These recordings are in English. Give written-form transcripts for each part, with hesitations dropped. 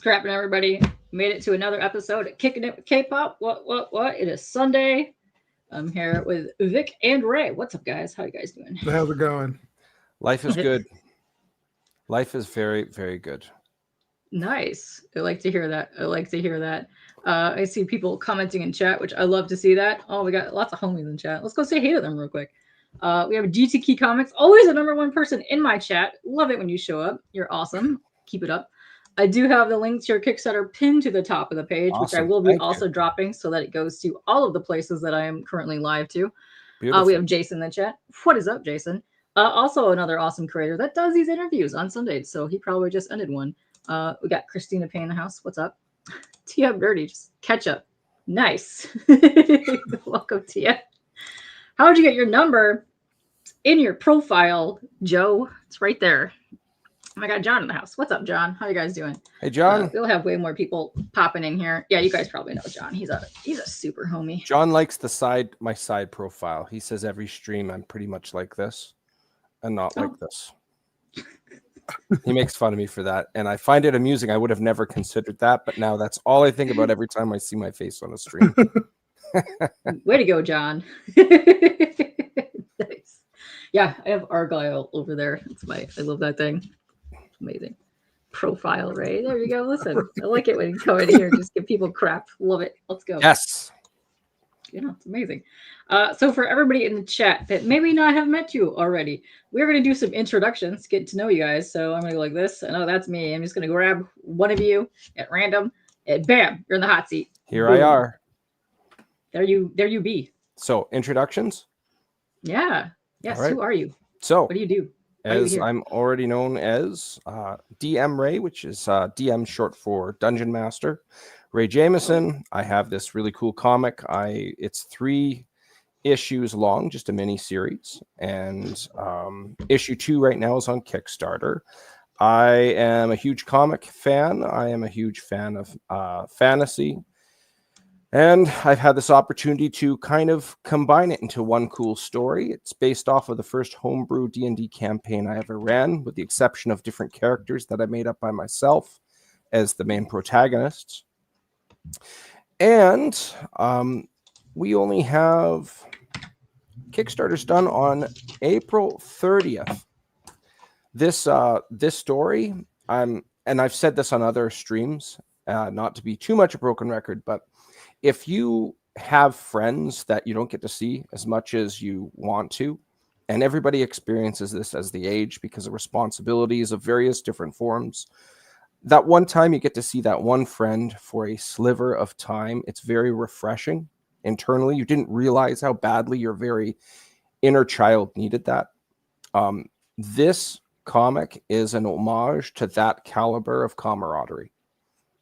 crapping, everybody? Made it to another episode of Kicking It with Kpop. What? It is Sunday. I'm here with Vic and Ray. What's up, guys? How you guys doing? How's it going? Life is good. Life is very, very good. Nice. I like to hear that. I see people commenting in chat, which I love to see that. Oh, we got lots of homies in chat. Let's go say hey to them real quick. We have GT Key Comics, always the #1 person in my chat. Love it when you show up. You're awesome. Keep it up. I do have the link to your Kickstarter pinned to the top of the page, which I will be also dropping so that it goes to all of the places that I am currently live to. We have Jason in the chat. What is up, Jason? Also another awesome creator that does these interviews on Sundays, so he probably just ended one. We got Christina Payne in the house. What's up? Tia Dirty, just catch up. Nice. Welcome, Tia. How would you get your number in your profile, Joe? It's right there. Oh, I got John in the house. What's up, John? How you guys doing? Hey, John. We'll have way more people popping in here. Yeah, you guys probably know John. He's a super homie. John likes my side profile. He says every stream I'm pretty much like this and not like this. He makes fun of me for that, and I find it amusing. I would have never considered that, but now that's all I think about every time I see my face on a stream. Way to go, John. Nice. Yeah, I have Argyle over there. I love that thing. Amazing. Profile, right? There you go. Listen, I like it when you come in here and just give people crap. Love it. Let's go. Yes. Yeah, it's amazing. So for everybody in the chat that maybe not have met you already, we're going to do some introductions, get to know you guys. So I'm going to go like this. I know that's me. I'm just going to grab one of you at random, and bam, you're in the hot seat. Here Boom. I are. There you be. So introductions. Yeah. Yes. Right. Who are you? So what do you do? As I'm already known as DM Ray, which is DM short for Dungeon Master. Ray Jameson. I have this really cool comic. It's 3 issues long, just a mini series, and issue 2 right now is on Kickstarter. I am a huge comic fan. I am a huge fan of fantasy, and I've had this opportunity to kind of combine it into one cool story. It's based off of the first homebrew D&D campaign I ever ran, with the exception of different characters that I made up by myself as the main protagonists. And we only have Kickstarter's done on April 30th. This story, and I've said this on other streams, not to be too much a broken record, but if you have friends that you don't get to see as much as you want to, and everybody experiences this as the age because of responsibilities of various different forms, that one time you get to see that one friend for a sliver of time, it's very refreshing internally. You didn't realize how badly your very inner child needed that. This comic is an homage to that caliber of camaraderie.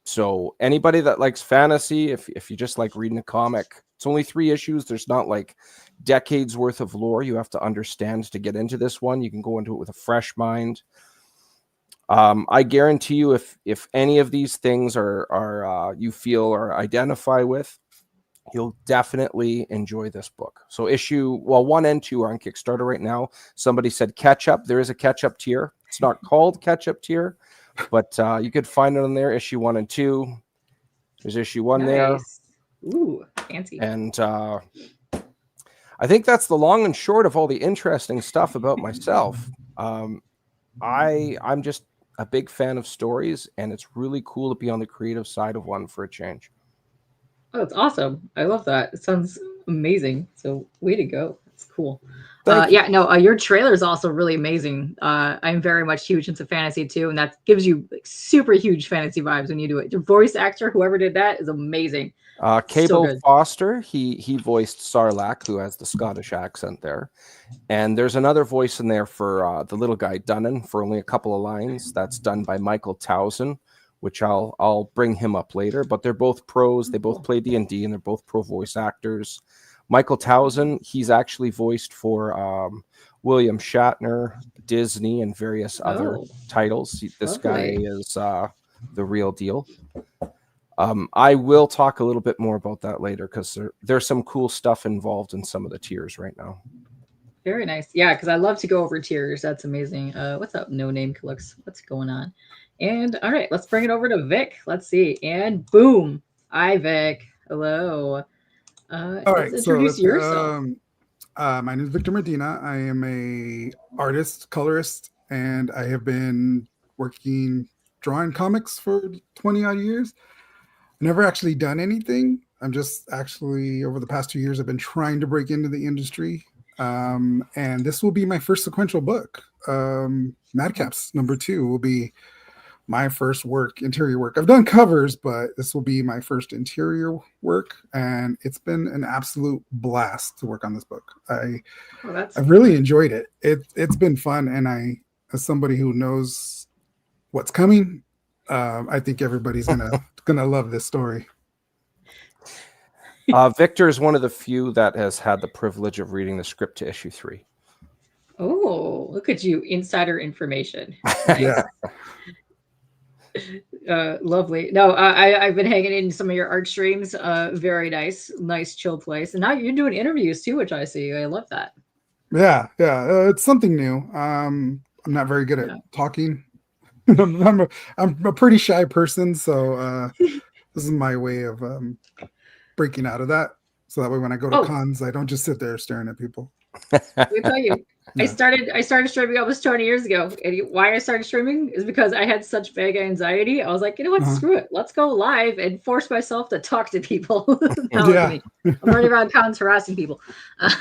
So anybody that likes fantasy, if you just like reading a comic, it's only 3 issues. There's not like decades worth of lore you have to understand to get into this one. You can go into it with a fresh mind. I guarantee you, if any of these things are you feel or identify with, you'll definitely enjoy this book. So 1 and 2 are on Kickstarter right now. Somebody said catch up. There is a catch up tier. It's not called catch up tier, but you could find it on there. Issue 1 and 2. There's issue 1 there. Ooh, fancy. And I think that's the long and short of all the interesting stuff about myself. I'm just a big fan of stories, and it's really cool to be on the creative side of one for a change. Oh, it's awesome. I love that. It sounds amazing. So way to go. That's cool. Your trailer is also really amazing. I'm very much huge into fantasy too, and that gives you like super huge fantasy vibes when you do it. Your voice actor, whoever did that, is amazing. Cable Foster, he voiced Sarlacc, who has the Scottish accent there, and there's another voice in there for the little guy Dunnan for only a couple of lines. That's done by Michael Towson, which I'll bring him up later. But they're both pros. They both play D&D, and they're both pro voice actors. Michael Towson, he's actually voiced for William Shatner, Disney, and various other titles. This guy is the real deal. I will talk a little bit more about that later because there's some cool stuff involved in some of the tiers right now. Very nice. Yeah, because I love to go over tiers. That's amazing. What's up, No Name Looks? What's going on? And all right, let's bring it over to Vic. Let's see. And boom. Hi, Vic. Hello. All Let's right, so introduce let's. yourself. My name is Victor Medina. I am a artist, colorist, and I have been working drawing comics for 20 odd years. Never actually done anything. I'm just actually over the past 2 years, I've been trying to break into the industry, and this will be my first sequential book. Madcaps #2 will be my first work, interior work. I've done covers, but this will be my first interior work, and it's been an absolute blast to work on this book. I've really enjoyed it. It's been fun, and as somebody who knows what's coming, I think everybody's gonna love this story. Victor is one of the few that has had the privilege of reading the script to issue 3. Oh, look at you, insider information. Nice. Yeah. Lovely. No, I've been hanging in some of your art streams. Very nice chill place. And now you're doing interviews too, which I see. I love that. Yeah. It's something new. I'm not very good at talking. I'm a pretty shy person, so this is my way of breaking out of that. So that way, when I go to cons, I don't just sit there staring at people. Let me tell you, I started streaming almost 20 years ago. And why I started streaming is because I had such big anxiety. I was like, you know what, screw it. Let's go live and force myself to talk to people. That was me. I'm running around cons harassing people.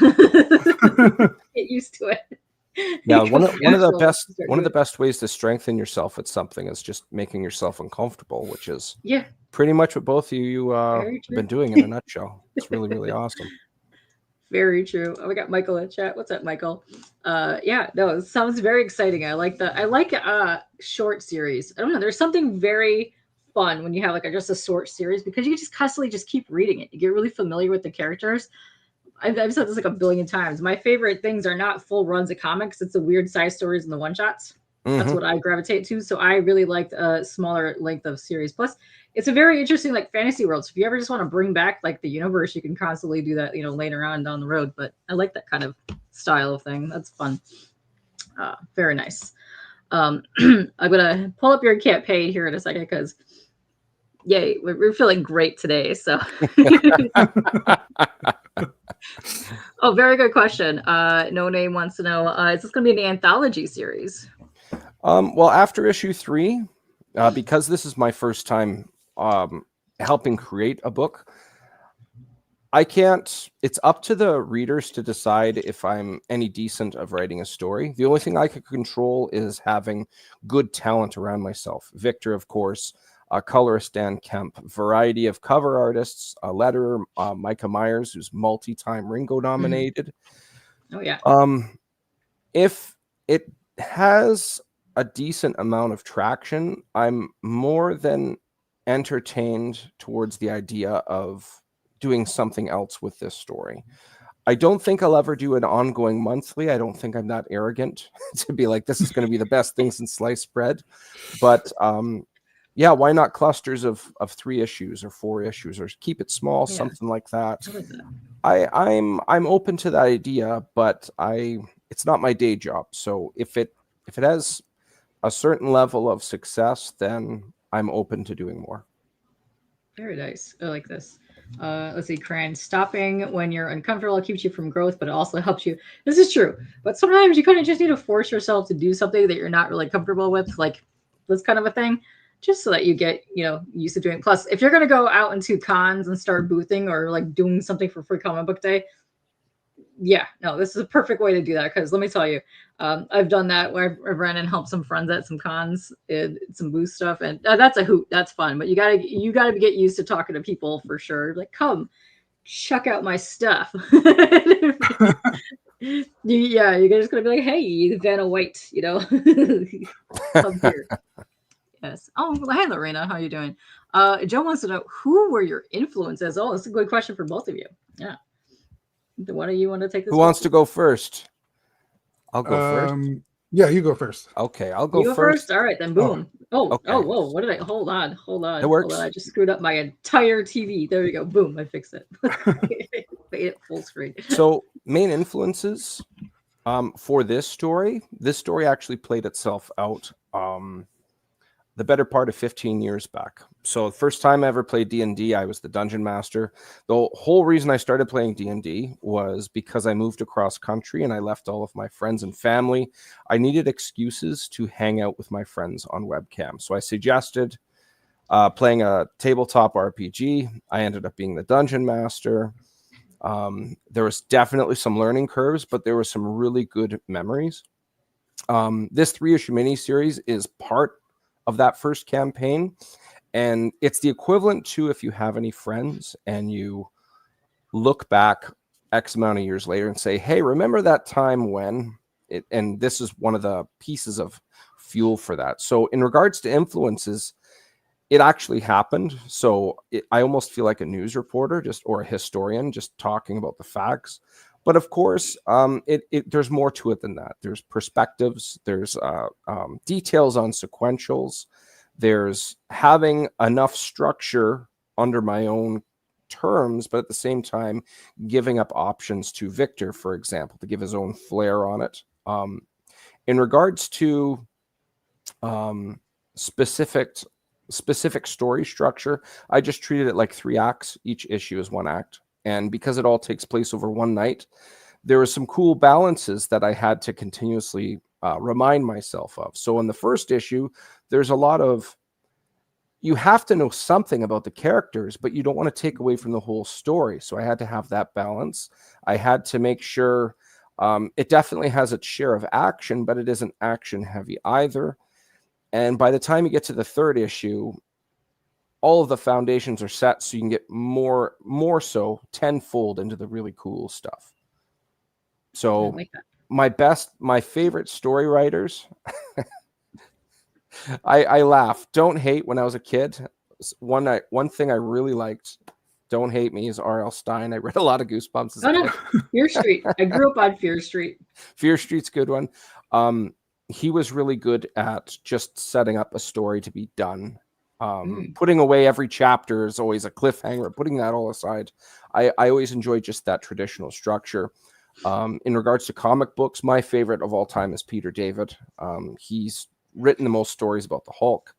Get used to it. Yeah, one of the best ways to strengthen yourself at something is just making yourself uncomfortable, which is pretty much what both of you have been doing in a nutshell. It's really, really awesome. Very true. Oh, we got Michael in chat. What's up, Michael? Yeah, no, it sounds very exciting. I like short series. I don't know. There's something very fun when you have just a short series because you can just constantly just keep reading it. You get really familiar with the characters. I've said this like a billion times. My favorite things are not full runs of comics. It's the weird side stories and the one shots. That's what I gravitate to. So I really liked a smaller length of series. Plus, it's a very interesting fantasy world. So if you ever just want to bring back the universe, you can constantly do that, later on down the road. But I like that kind of style of thing. That's fun. Very nice. I'm gonna pull up your campaign here in a second because yay, we're feeling great today. So oh, very good question. No Name wants to know, is this gonna be an anthology series? Well, after issue 3, because this is my first time helping create a book, it's up to the readers to decide if I'm any decent of writing a story. The only thing I can control is having good talent around myself. Victor, of course, colorist Dan Kemp, variety of cover artists, a letterer, Micah Myers, who's multi-time Ringo nominated. Oh, yeah. If it has a decent amount of traction, I'm more than entertained towards the idea of doing something else with this story. I don't think I'll ever do an ongoing monthly. I don't think I'm that arrogant to be like, this is going to be the best thing since sliced bread. But yeah, why not clusters of 3 issues or 4 issues or keep it small, something like that. I'm open to that idea, but it's not my day job. So if it has a certain level of success, then I'm open to doing more. Very nice. I like this. Let's see, Cran. Stopping when you're uncomfortable keeps you from growth, but it also helps you. This is true. But sometimes you kind of just need to force yourself to do something that you're not really comfortable with, like this kind of a thing, just so that you get, used to doing it. Plus, if you're going to go out into cons and start boothing or doing something for Free Comic Book Day, this is a perfect way to do that. Because let me tell you, I've done that where I've ran and helped some friends at some cons and some booth stuff, and that's a hoot. That's fun. But you gotta get used to talking to people for sure. Like, come check out my stuff. You're just gonna be like, hey, Vanna White, come here. Yes. Oh, hey, Lorena, how are you doing? Joe wants to know, who were your influences? Oh, that's a good question for both of you. Yeah. What do you want to take this? Who wants to go first? I'll go first. Yeah, you go first. Okay, I'll go you first. All right, then boom. Okay. Oh, whoa. What did I hold on? It works. Hold on. I just screwed up my entire TV. There you go. Boom. I fixed it. Made it full screen. So main influences for this story actually played itself out the better part of 15 years back. So the first time I ever played D&D, I was the dungeon master. The whole reason I started playing D&D was because I moved across country and I left all of my friends and family. I needed excuses to hang out with my friends on webcam. So I suggested playing a tabletop RPG. I ended up being the dungeon master. There was definitely some learning curves, but there were some really good memories. This 3-issue miniseries is part of that first campaign, and it's the equivalent to if you have any friends and you look back X amount of years later and say, hey, remember that time when it, and this is one of the pieces of fuel for that. So in regards to influences, it actually happened. So I almost feel like a news reporter or a historian just talking about the facts. But of course, there's more to it than that. There's perspectives, there's details on sequentials, there's having enough structure under my own terms, but at the same time, giving up options to Victor, for example, to give his own flair on it. In regards to specific story structure, I just treated it like 3 acts. Each issue is 1 act. And because it all takes place over one night, there were some cool balances that I had to continuously remind myself of. So in the first issue, there's a lot of, you have to know something about the characters, but you don't want to take away from the whole story. So I had to have that balance. I had to make sure it definitely has its share of action, but it isn't action heavy either. And by the time you get to the 3rd issue, all of the foundations are set so you can get more so tenfold into the really cool stuff. So like my favorite story writers, I laugh. Don't hate when I was a kid. One thing I really liked, don't hate me, is R.L. Stine. I read a lot of Goosebumps as a kid. Fear Street. I grew up on Fear Street. Fear Street's a good one. He was really good at just setting up a story to be done. Putting away every chapter is always a cliffhanger. Putting that all aside, I always enjoy just that traditional structure. In regards to comic books, my favorite of all time is Peter David. He's written the most stories about the Hulk.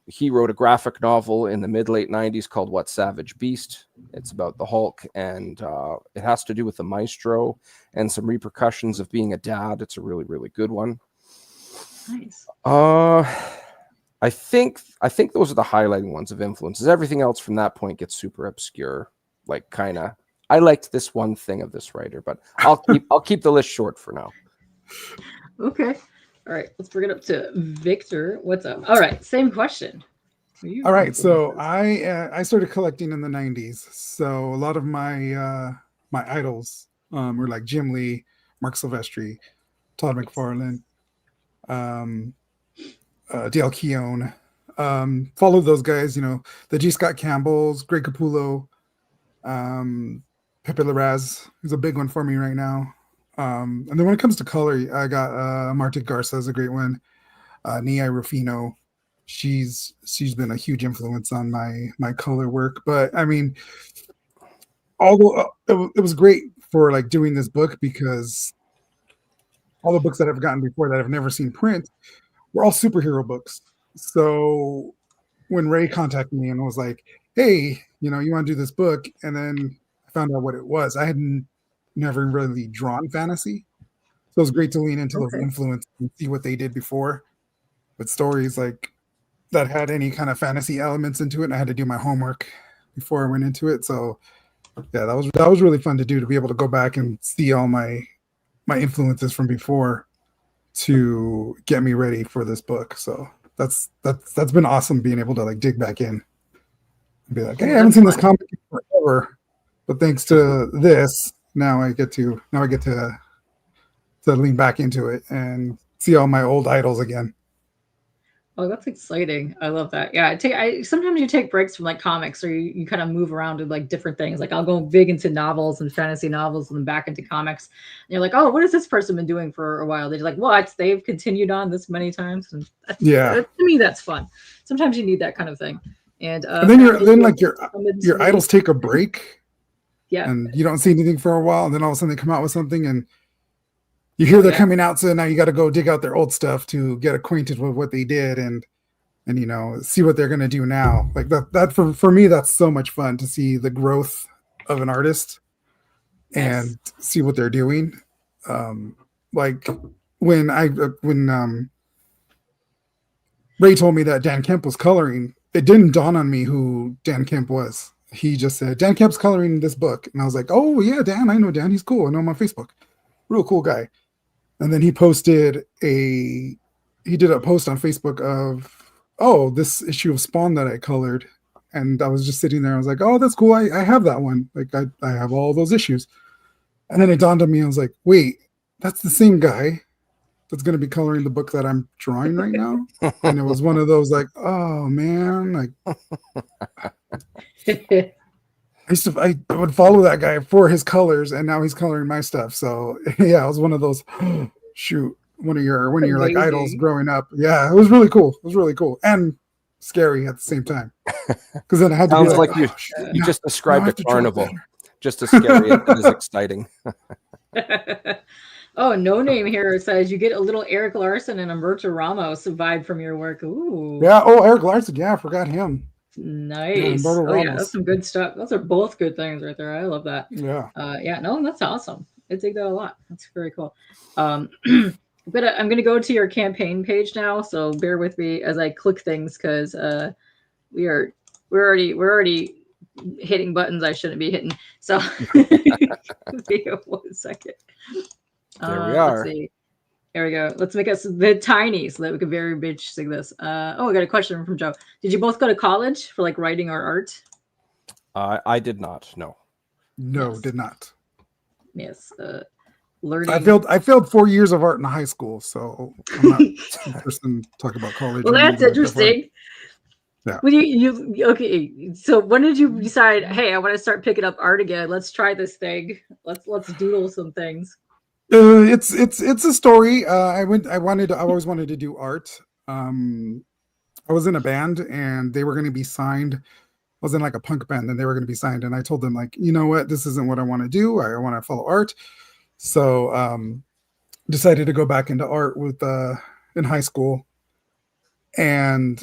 He wrote a graphic novel in the mid-late 90s called What Savage Beast. It's about the Hulk, and it has to do with the maestro and some repercussions of being a dad. It's a really, really good one. Nice. I think those are the highlighting ones of influences. Everything else from that point gets super obscure. Like kind of, I liked this one thing of this writer, but I'll keep the list short for now. Okay. All right. Let's bring it up to Victor. What's up? All right. Same question. All right. So I started collecting in the 90s. So a lot of my my idols were like Jim Lee, Mark Silvestri, Todd McFarlane, Dale Keown, followed those guys, the G. Scott Campbells, Greg Capullo, Pepe Larraz is a big one for me right now. And then when it comes to color, I got Marta Garza is a great one. Nia Rufino, she's been a huge influence on my color work. But I mean, although it was great for like doing this book, because all the books that I've gotten before that I've never seen print were all superhero books. So when Ray contacted me and was like, hey, you want to do this book, and then I found out what it was. I hadn't never really drawn fantasy. So it was great to lean into those influences and see what they did before with stories like that had any kind of fantasy elements into it. And I had to do my homework before I went into it. So yeah, that was really fun to do, to be able to go back and see all my influences from before to get me ready for this book. So that's been awesome, being able to like dig back in and be like, hey, I haven't seen this comic in forever, but thanks to this, now I get to lean back into it and see all my old idols again. Oh, that's exciting. I love that. Yeah, sometimes you take breaks from like comics, or you kind of move around to like different things. Like I'll go big into novels and fantasy novels and then back into comics. And you're like, oh, what has this person been doing for a while? They're like, what? They've continued on this many times. And to me, that's fun. Sometimes you need that kind of thing. And then your idols take a break. Yeah. And you don't see anything for a while, and then all of a sudden they come out with something, and you hear they're coming out, so now you got to go dig out their old stuff to get acquainted with what they did. And and see what they're going to do now. Like that for me, that's so much fun to see the growth of an artist and see what they're doing. Like when Ray told me that Dan Kemp was coloring, it didn't dawn on me who Dan Kemp was. He just said, Dan Kemp's coloring this book. And I was like, oh yeah, Dan, I know Dan. He's cool. I know him on Facebook. Real cool guy. And then he did a post on Facebook of, oh, this issue of Spawn that I colored. And I was just sitting there. I was like, oh, that's cool. I have that one. Like I have all those issues. And then it dawned on me. I was like, wait, that's the same guy that's going to be coloring the book that I'm drawing right now. And it was one of those like, oh man, like I would follow that guy for his colors, and now he's coloring my stuff. So yeah, it was one of those shoot, one of your like idols growing up. Yeah, it was really cool. It was really cool and scary at the same time. Because then I had to sounds be like you just described a carnival. Just as scary as exciting. Oh, No Name here says you get a little Eric Larson and Umberto Ramos vibe from your work. Ooh. Yeah. Oh, Eric Larson. Yeah, I forgot him. Nice. Yeah, yeah, that's some good stuff. Those are both good things right there. I love that. Yeah. Yeah. No, that's awesome. I dig that a lot. That's very cool. I'm gonna go to your campaign page now. So bear with me as I click things because we're already hitting buttons I shouldn't be hitting. So 1 second. There we are. Let's see. There we go. Let's make us the tiny so that we can very bitch sing this. Oh, I got a question from Joe. Did you both go to college for like writing or art? I did not. No. No, Yes. did not. Yes. Learning. I failed 4 years of art in high school, so I'm not the person to talk about college. Well, that's interesting. Yeah. When you okay? So when did you decide? Hey, I want to start picking up art again. Let's try this thing. Let's doodle some things. It's a story. I always wanted to do art. I was in a band and they were going to be signed. I was in like a punk band and they were going to be signed. And I told them like, you know what, this isn't what I want to do. I want to follow art. So decided to go back into art in high school. And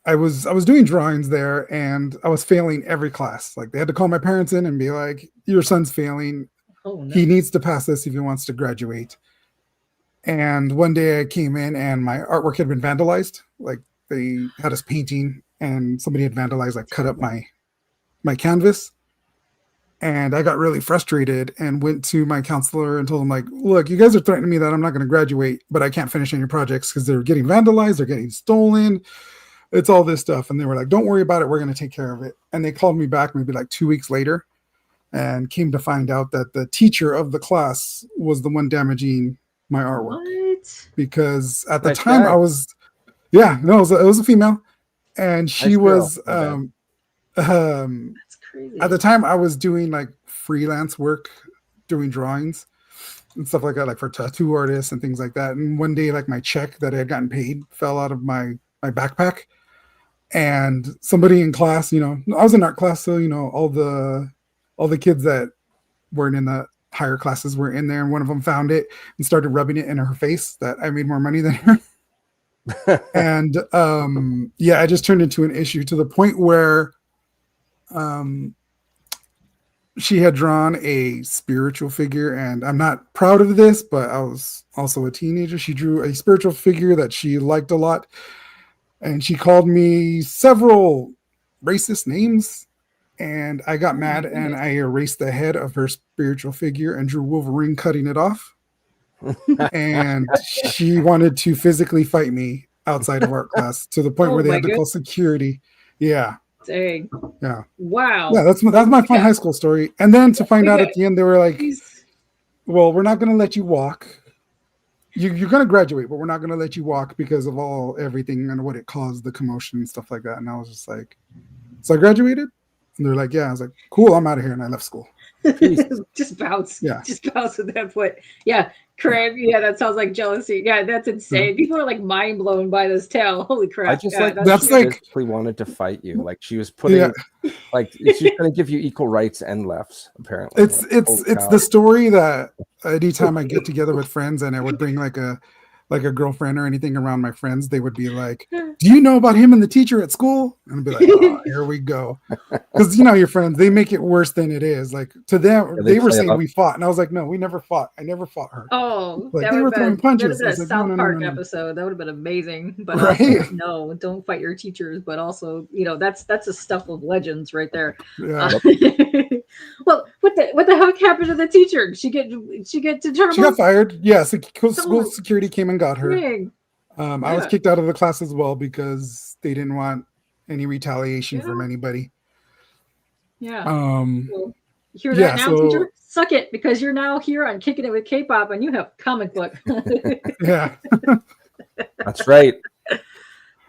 I was doing drawings there and I was failing every class. Like they had to call my parents in and be like, your son's failing. Oh, no. He needs to pass this if he wants to graduate. And one day I came in and my artwork had been vandalized. Like they had us painting and somebody had vandalized, like cut up my canvas. And I got really frustrated and went to my counselor and told him like, look, you guys are threatening me that I'm not going to graduate, but I can't finish any projects because they're getting vandalized. They're getting stolen. It's all this stuff. And they were like, don't worry about it. We're going to take care of it. And they called me back maybe like 2 weeks later. And came to find out that the teacher of the class was the one damaging my artwork. What? Because at the time I was, it was a female, and she was That's crazy. at the time I was doing like freelance work, doing drawings and stuff like that, like for tattoo artists and things like that. And one day, like my check that I had gotten paid fell out of my backpack, and somebody in class, I was in art class, so all the kids that weren't in the higher classes were in there, and one of them found it and started rubbing it in her face that I made more money than her. And I just turned into an issue to the point where she had drawn a spiritual figure, and I'm not proud of this, but I was also a teenager. She drew a spiritual figure that she liked a lot, and she called me several racist names. And I got mad and I erased the head of her spiritual figure and drew Wolverine cutting it off. And she wanted to physically fight me outside of art class to the point where they had to call security. Yeah. Dang. Yeah. Wow. Yeah, that's my fun high school story. And then to find out at the end, they were like, well, we're not going to let you walk. You're going to graduate, but we're not going to let you walk because of everything and what it caused, the commotion and stuff like that. And I was just like, so I graduated? And they're like, yeah. I was like, cool, I'm out of here. And I left school. Just bounce. Yeah. Just bounce at that point. Yeah. Crap. Yeah, that sounds like jealousy. Yeah, that's insane. People are like mind blown by this tale. Holy crap. I just that's like basically wanted to fight you. Like she was putting like she's gonna give you equal rights and lefts, apparently. It's the story that anytime I get together with friends and I would bring like a girlfriend or anything around my friends, they would be like, do you know about him and the teacher at school? And I'd be like, oh, here we go. Because your friends, they make it worse than it is. Like to them, Yeah, they were saying we fought. And I was like, no, we never fought. I never fought her. Oh, like that they were throwing punches. That would have been a like, South Park no. episode. That would have been amazing. But right? also, no, don't fight your teachers. But also, that's a stuff of legends right there. Yeah. Well, what the heck happened to the teacher? She get determined. She got fired. Yeah, school security came and got her. Dang. I was kicked out of the class as well because they didn't want any retaliation from anybody. Yeah. Well, hear that now, teacher? Suck it, because you're now here on Kicking It with Kpop, and you have comic book. Yeah. That's right.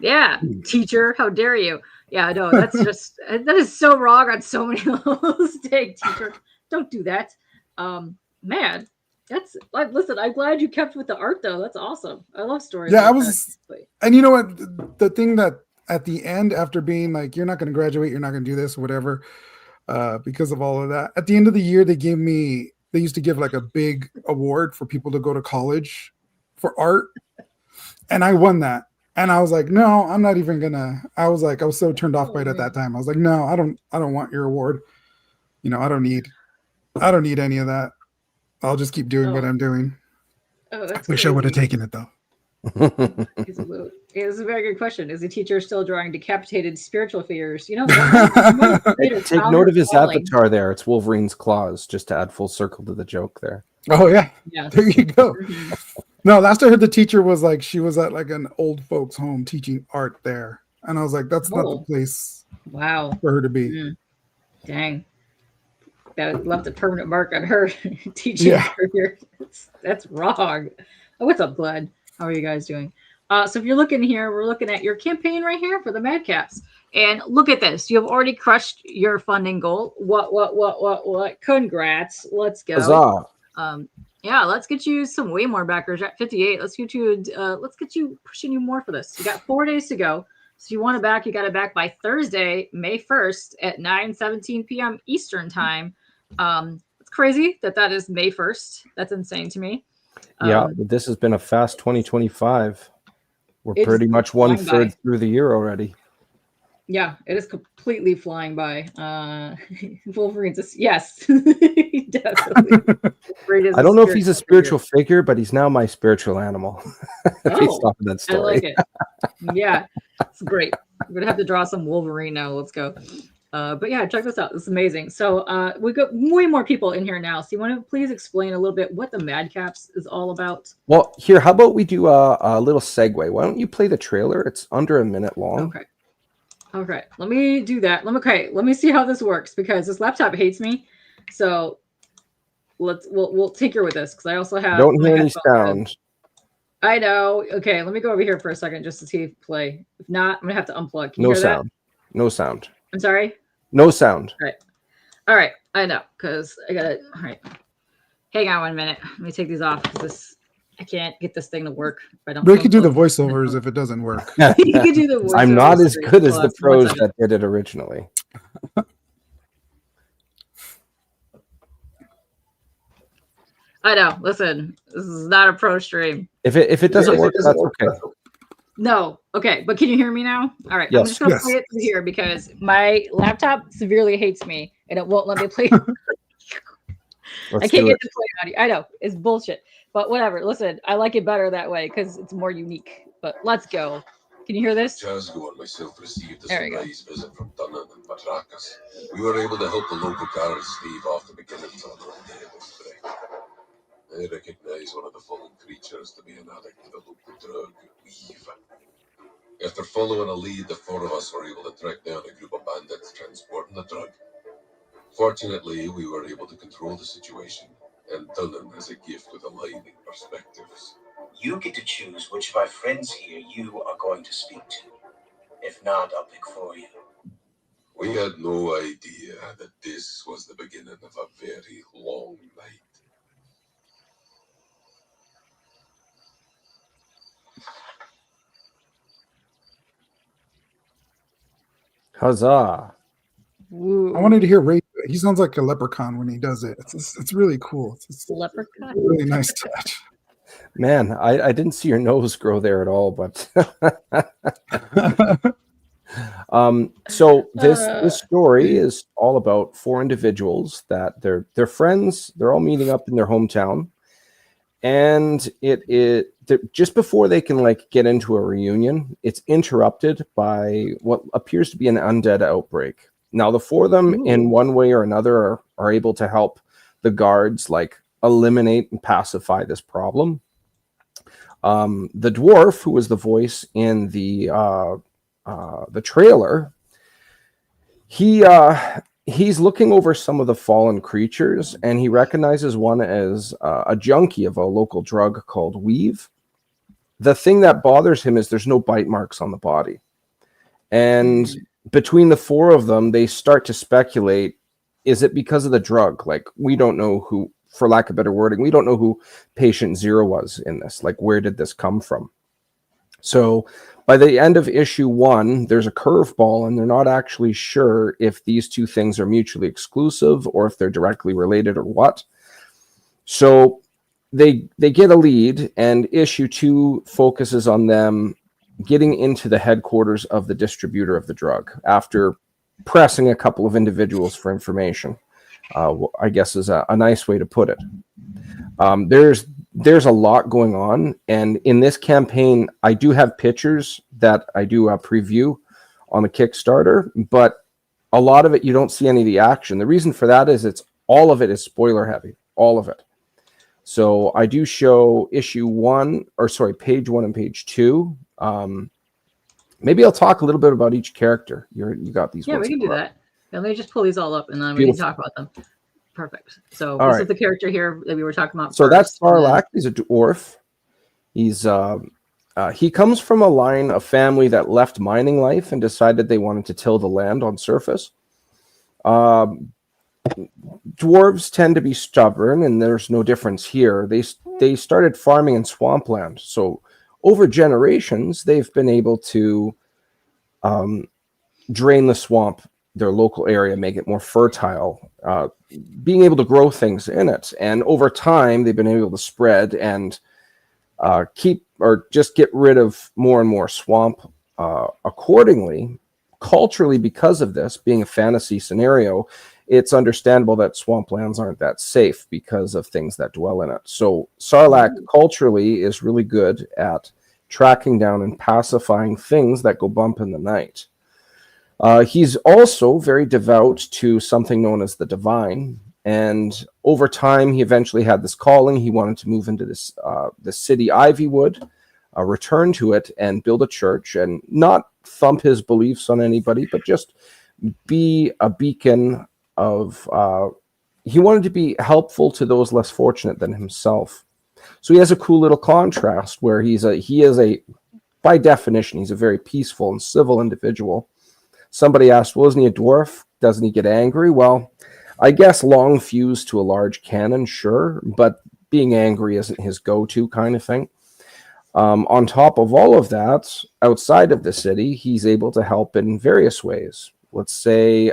Yeah, teacher, how dare you? Yeah, no, that is so wrong on so many levels. Dang, teacher, don't do that. Man. That's like, listen, I'm glad you kept with the art though. That's awesome. I love stories. Yeah, and you know what? The thing that at the end, after being like, you're not going to graduate, you're not going to do this, whatever, because of all of that. At the end of the year, they used to give like a big award for people to go to college for art. And I won that. And I was like, no, I'm not even gonna. I was so turned off by it at that time. I was like, no, I don't want your award. I don't need any of that. I'll just keep doing what I'm doing. Oh, that's Wish I would have taken it though. It's a very good question. Is the teacher still drawing decapitated spiritual figures? Take note of his avatar there. It's Wolverine's claws, just to add full circle to the joke there. Oh yeah. There you go. No, last I heard the teacher was like, she was at like an old folks home teaching art there. And I was like, that's not the place for her to be. Dang. That left a permanent mark on her teaching career. That's wrong. Oh, what's up, Glad? How are you guys doing? So if you're looking here, we're looking at your campaign right here for the Madcaps. And look at this. You have already crushed your funding goal. What? Congrats. Let's go. Huzzah. Yeah, let's get you some way more backers. You're at 58. Let's get you pushing you more for this. You got 4 days to go. So if you want it back, you got it back by Thursday, May 1st at 9:17 p.m. Eastern time. It's crazy that is May 1st. That's insane to me. Yeah, but this has been a fast 2025. We're pretty much 1/3 through the year already. Yeah, it is completely flying by. Wolverine's yes, definitely. I don't know if he's a spiritual figure, but he's now my spiritual animal. Based off of that story. I like it. Yeah, it's great. We're gonna have to draw some Wolverine now. Let's go. But yeah, check this out. This is amazing. So we've got way more people in here now. So you want to please explain a little bit what the Madcaps is all about? Well, here, how about we do a little segue? Why don't you play the trailer? It's under a minute long. Okay. Let me do that. Let me see how this works, because this laptop hates me. So we'll tinker with this, because I also have. Don't hear any sound. I know. Okay, let me go over here for a second just to see if play. If not, I'm gonna have to unplug. Can you no hear sound. That? No sound. I'm sorry. No sound. All right. I know, because I got it. All right. Hang on 1 minute. Let me take these off. I can't get this thing to work. If I don't. But you can do the voiceovers if it doesn't work. You can do the voiceovers. I'm not as good as the pros that did it originally. I know. Listen, this is not a pro stream. If it doesn't work, that's okay. No. Okay. But can you hear me now? All right. Yes. I'm just going to play it through here, because my laptop severely hates me and it won't let me play. I can't get to play audio. I know. It's bullshit. But whatever. Listen, I like it better that way because it's more unique. But let's go. Can you hear this? Jasgo and myself received a There we go. surprise visit from Dunnan and Batrakas. We were able to help the local guards stave off the beginnings of another terrible threat. They recognize one of the fallen creatures to be an addict to the local drug, weave. After following a lead, the four of us were able to track down a group of bandits transporting the drug. Fortunately, we were able to control the situation, and Dunnan has a gift with aligning perspectives. You get to choose which of our friends here you are going to speak to. If not, I'll pick for you. We had no idea that this was the beginning of a very long night. Huzzah. Woo. I wanted to hear Ray. He sounds like a leprechaun when he does it. It's really cool. It's Leprechaun. really nice touch. Man, I didn't see your nose grow there at all, but so this story is all about four individuals that they're friends. They're all meeting up in their hometown, and just before they can like get into a reunion, it's interrupted by what appears to be an undead outbreak. Now, the four of them, in one way or another, are able to help the guards like eliminate and pacify this problem. The dwarf, who was the voice in the trailer, he's looking over some of the fallen creatures, and he recognizes one as a junkie of a local drug called Weave. The thing that bothers him is there's no bite marks on the body. And between the four of them, they start to speculate, is it because of the drug? Like, we don't know who, for lack of better wording, we don't know who patient zero was in this. Like, where did this come from? So by the end of issue 1, there's a curveball, and they're not actually sure if these two things are mutually exclusive or if they're directly related or what. So they get a lead, and issue 2 focuses on them getting into the headquarters of the distributor of the drug after pressing a couple of individuals for information. I guess is a nice way to put it. There's a lot going on, and in this campaign, I do have pictures that I do preview on the Kickstarter, but a lot of it you don't see any of the action. The reason for that is all of it is spoiler heavy, all of it. So I do show page 1 and page 2. Maybe I'll talk a little bit about each character. You got these. Yeah, we can do that. Yeah, let me just pull these all up, and then we can talk about them. Perfect. So this is the character here that we were talking about. So that's Sarlacc. He's a dwarf. He's he comes from a line of family that left mining life and decided they wanted to till the land on surface. Dwarves tend to be stubborn, and there's no difference here. They started farming in swampland. So over generations, they've been able to drain the swamp, their local area, make it more fertile, being able to grow things in it. And over time, they've been able to spread and just get rid of more and more swamp accordingly. Culturally, because of this being a fantasy scenario, it's understandable that swamplands aren't that safe because of things that dwell in it. So Sarlacc culturally is really good at tracking down and pacifying things that go bump in the night. He's also very devout to something known as the divine. And over time, he eventually had this calling. He wanted to move into this the city Ivywood, return to it, and build a church, and not thump his beliefs on anybody, but just be a beacon of... he wanted to be helpful to those less fortunate than himself. So he has a cool little contrast where he is by definition, he's a very peaceful and civil individual. Somebody asked, well, isn't he a dwarf? Doesn't he get angry? Well, I guess long fuse to a large cannon, sure, but being angry isn't his go-to kind of thing. On top of all of that, outside of the city, he's able to help in various ways. Let's say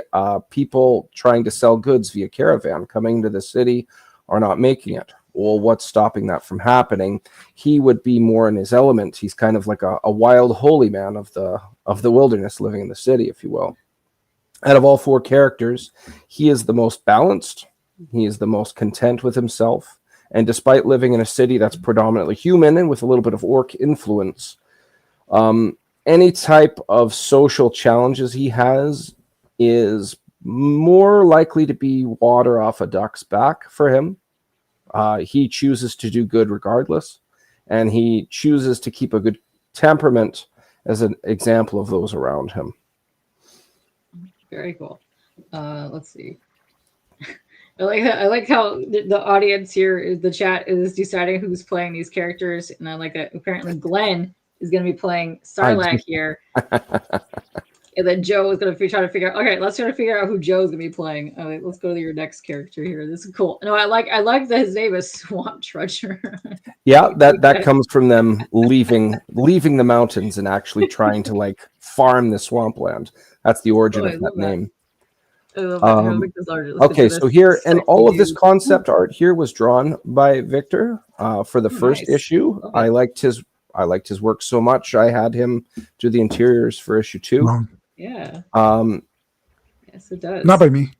people trying to sell goods via caravan coming to the city are not making it. Well, what's stopping that from happening? He would be more in his element. He's kind of like a wild holy man of the wilderness living in the city, if you will. Out of all four characters, he is the most balanced. He is the most content with himself. And despite living in a city that's predominantly human and with a little bit of orc influence, any type of social challenges he has is more likely to be water off a duck's back for him. He chooses to do good regardless, and he chooses to keep a good temperament as an example of those around him. Very cool. Let's see. I like how the audience here, the chat is deciding who's playing these characters, and I like that apparently Glenn is going to be playing Sarlacc here. And then Joe is going to be trying to figure out, okay, let's try to figure out who Joe's going to be playing. All right, let's go to your next character here. This is cool. No, I like that his name is Swamp Trudger. Yeah, that comes from them leaving the mountains and actually trying to like farm the swampland. That's the origin of that name. I love that. Here, let me make this larger. Let's Okay, get to so this here, and sexy all of this dude. concept art here was drawn by Victor for the first nice. issue. Love I it. liked his work so much. I had him do the interiors for issue 2. Wrong. Yeah. Um, Yes, it does. Not by me.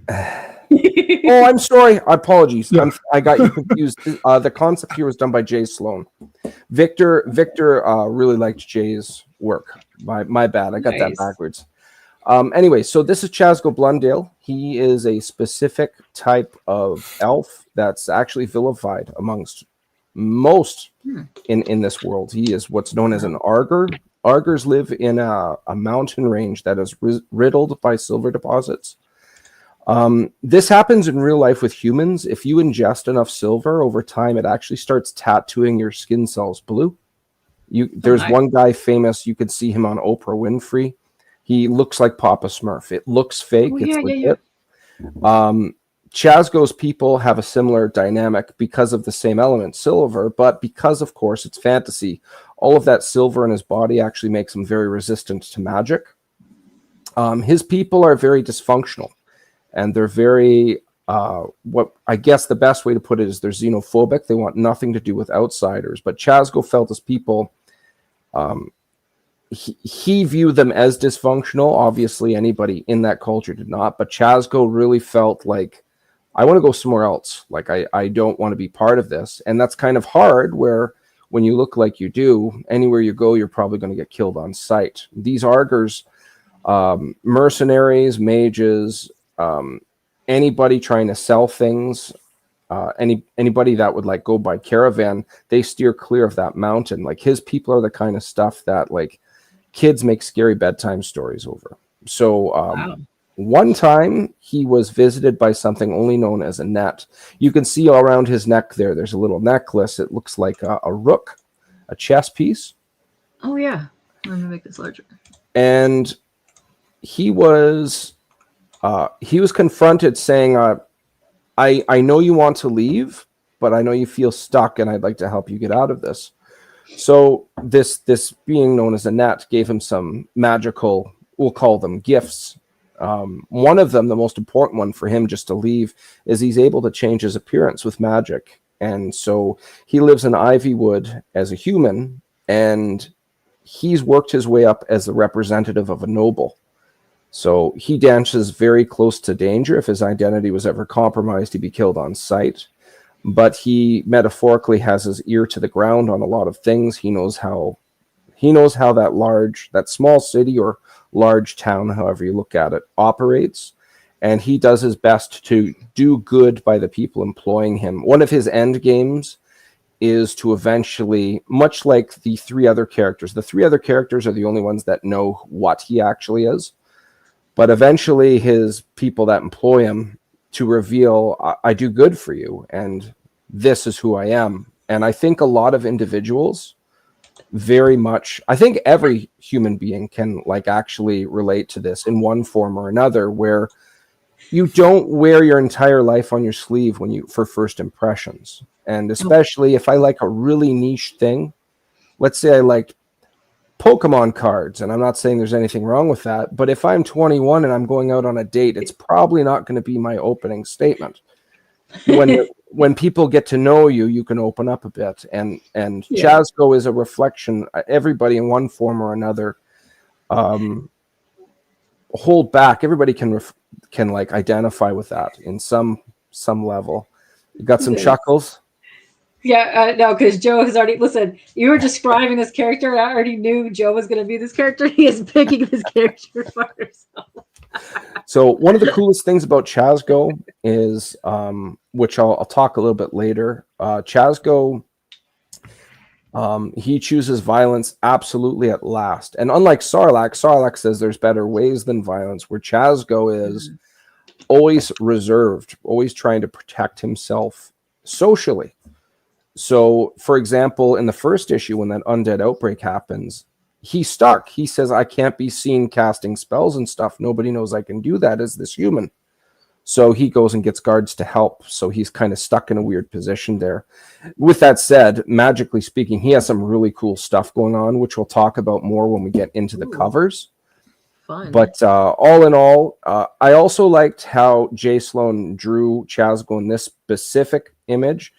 oh, I'm sorry. Apologies. Yeah. I got you confused. The concept here was done by Jay Sloan. Victor really liked Jay's work. My bad. I got that Nice. backwards. Anyway, so this is Chasgo Blundale. He is a specific type of elf that's actually vilified amongst most in this world. He is what's known as an Arger. Argers live in a mountain range that is riddled by silver deposits. This happens in real life with humans. If you ingest enough silver over time, it actually starts tattooing your skin cells blue. There's nice. one guy famous. You could see him on Oprah Winfrey. He looks like Papa Smurf. It looks fake. Oh, It's yeah. legit. Chasgo's people have a similar dynamic because of the same element, silver, but because, of course, it's fantasy, all of that silver in his body actually makes him very resistant to magic. His people are very dysfunctional, and they're very, what I guess the best way to put it is they're xenophobic. They want nothing to do with outsiders, but Chasgo felt his people, he viewed them as dysfunctional. Obviously, anybody in that culture did not, but Chasgo really felt like, I want to go somewhere else. Like, I don't want to be part of this. And that's kind of hard, where when you look like you do, anywhere you go, you're probably going to get killed on sight. These Argers, mercenaries, mages, anybody trying to sell things, anybody that would like go by caravan, they steer clear of that mountain. Like, his people are the kind of stuff that like kids make scary bedtime stories over. So Wow. one time he was visited by something only known as a net. You can see all around his neck there's a little necklace. It looks like a rook, a chess piece. Oh, yeah. Let me make this larger. And he was confronted saying, I know you want to leave, but I know you feel stuck, and I'd like to help you get out of this. So this being known as a net gave him some magical, we'll call them gifts. One of them, the most important one for him just to leave, is he's able to change his appearance with magic. And so he lives in Ivywood as a human, and he's worked his way up as the representative of a noble. So he dances very close to danger. If his identity was ever compromised, he'd be killed on sight. But he metaphorically has his ear to the ground on a lot of things. He knows how that small city or large town, however you look at it, operates. And he does his best to do good by the people employing him. One of his end games is to eventually, much like the three other characters are the only ones that know what he actually is. But eventually his people that employ him to reveal, I do good for you, and this is who I am. And I think a lot of individuals I think every human being can like actually relate to this in one form or another, where you don't wear your entire life on your sleeve for first impressions. And especially if I like a really niche thing, let's say I liked Pokemon cards, and I'm not saying there's anything wrong with that, but if I'm 21 and I'm going out on a date, it's probably not going to be my opening statement. When people get to know you, you can open up a bit, and Chasgo is a reflection. Everybody in one form or another hold back. Everybody can like identify with that in some level. You got some chuckles. Yeah, no, because Joe has already, listen, you were describing this character. I already knew Joe was going to be this character. He is picking this character for himself. So one of the coolest things about Chasgo is, which I'll talk a little bit later, Chasgo, he chooses violence absolutely at last. And unlike Sarlacc says there's better ways than violence, where Chasgo is always reserved, always trying to protect himself socially. So, for example, in the first issue, when that undead outbreak happens, he's stuck. He says, I can't be seen casting spells and stuff. Nobody knows I can do that as this human. So he goes and gets guards to help. So he's kind of stuck in a weird position there. With that said, magically speaking, he has some really cool stuff going on, which we'll talk about more when we get into the covers. Fun. But all in all, I also liked how Jay Sloan drew Chasgo in this specific image,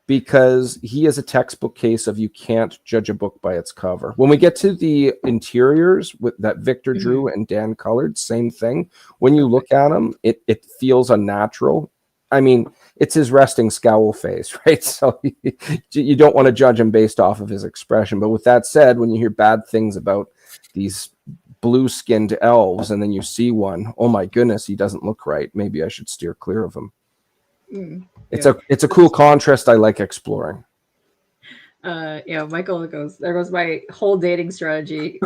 because he is a textbook case of you can't judge a book by its cover. When we get to the interiors that Victor drew and Dan colored, same thing. When you look at him, it feels unnatural. I mean, it's his resting scowl face, right? So you don't want to judge him based off of his expression. But with that said, when you hear bad things about these blue-skinned elves and then you see one, oh my goodness, he doesn't look right. Maybe I should steer clear of him. It's a cool contrast I like exploring. Michael goes, there goes my whole dating strategy.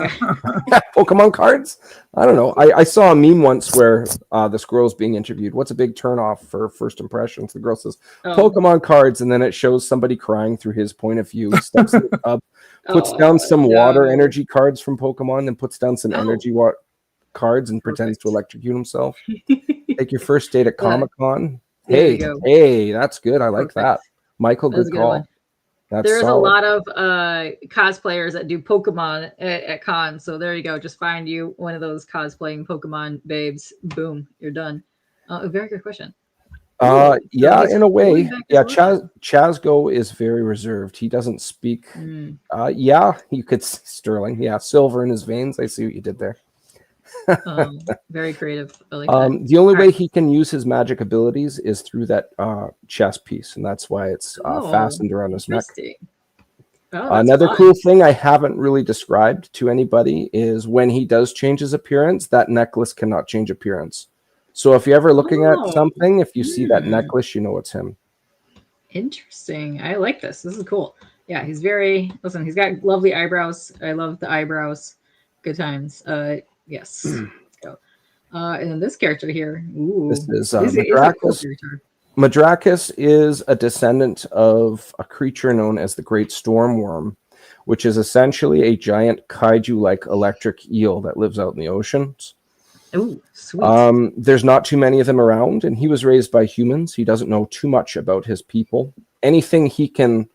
Pokemon cards? I don't know. I saw a meme once where this girl's being interviewed. What's a big turnoff for first impressions? The girl says, Pokemon cards, and then it shows somebody crying through his point of view. He steps in the tub, puts down some water energy cards from Pokemon, and puts down some energy cards and pretends to electrocute himself. Take your first date at Comic-Con. Hey, that's good. I like that. Michael, good call. There's a lot of cosplayers that do Pokemon at cons. So there you go. Just find you one of those cosplaying Pokemon babes. Boom, you're done. A very good question. In a way. Yeah, Chasgo is very reserved. He doesn't speak. You could Sterling. Yeah, silver in his veins. I see what you did there. Very creative. I like that. The only way he can use his magic abilities is through that chest piece, and that's why it's fastened around his neck. Another cool thing I haven't really described to anybody is when he does change his appearance, that necklace cannot change appearance. So if you're ever looking at something, if you see that necklace, you know it's him. Interesting. I like this. This is cool. Yeah, he's he's got lovely eyebrows. I love the eyebrows. Good times. Yes. Let's go. And then this character here. Ooh. This is Madcaps. Madcaps is a descendant of a creature known as the Great Stormworm, which is essentially a giant kaiju-like electric eel that lives out in the oceans. Ooh, sweet. There's not too many of them around, and he was raised by humans. He doesn't know too much about his people. Anything he can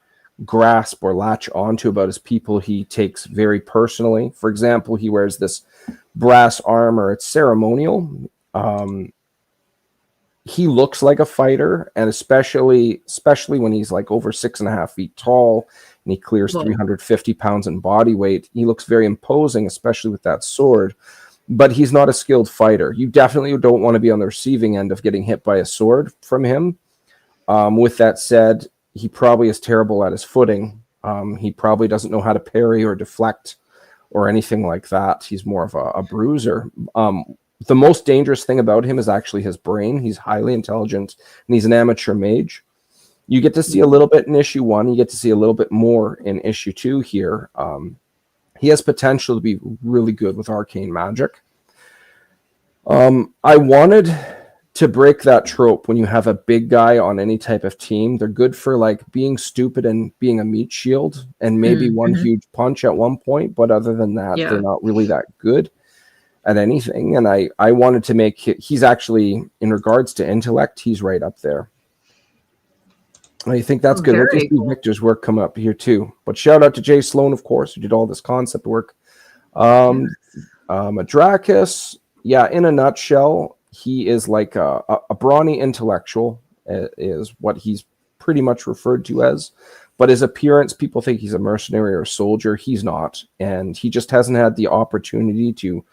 grasp or latch onto about his people, he takes very personally. For example, he wears this brass armor. It's ceremonial. He looks like a fighter, and especially when he's like over 6.5 feet tall and he clears 350 pounds in body weight, he looks very imposing, especially with that sword. But he's not a skilled fighter. You definitely don't want to be on the receiving end of getting hit by a sword from him. With that said, he probably is terrible at his footing. He probably doesn't know how to parry or deflect or anything like that. He's more of a bruiser. The most dangerous thing about him is actually his brain. He's highly intelligent, and he's an amateur mage. You get to see a little bit in issue 1. You get to see a little bit more in issue 2 here. He has potential to be really good with arcane magic. I wanted to break that trope when you have a big guy on any type of team. They're good for like being stupid and being a meat shield and maybe one huge punch at one point, but other than that, they're not really that good at anything. And I wanted to make he's actually, in regards to intellect, he's right up there. I think that's good. Let's see Victor's work come up here too. But shout out to Jay Sloan, of course, who did all this concept work. Madcaps, in a nutshell, he is like a brawny intellectual, is what he's pretty much referred to as. But his appearance, people think he's a mercenary or a soldier. He's not. And he just hasn't had the opportunity to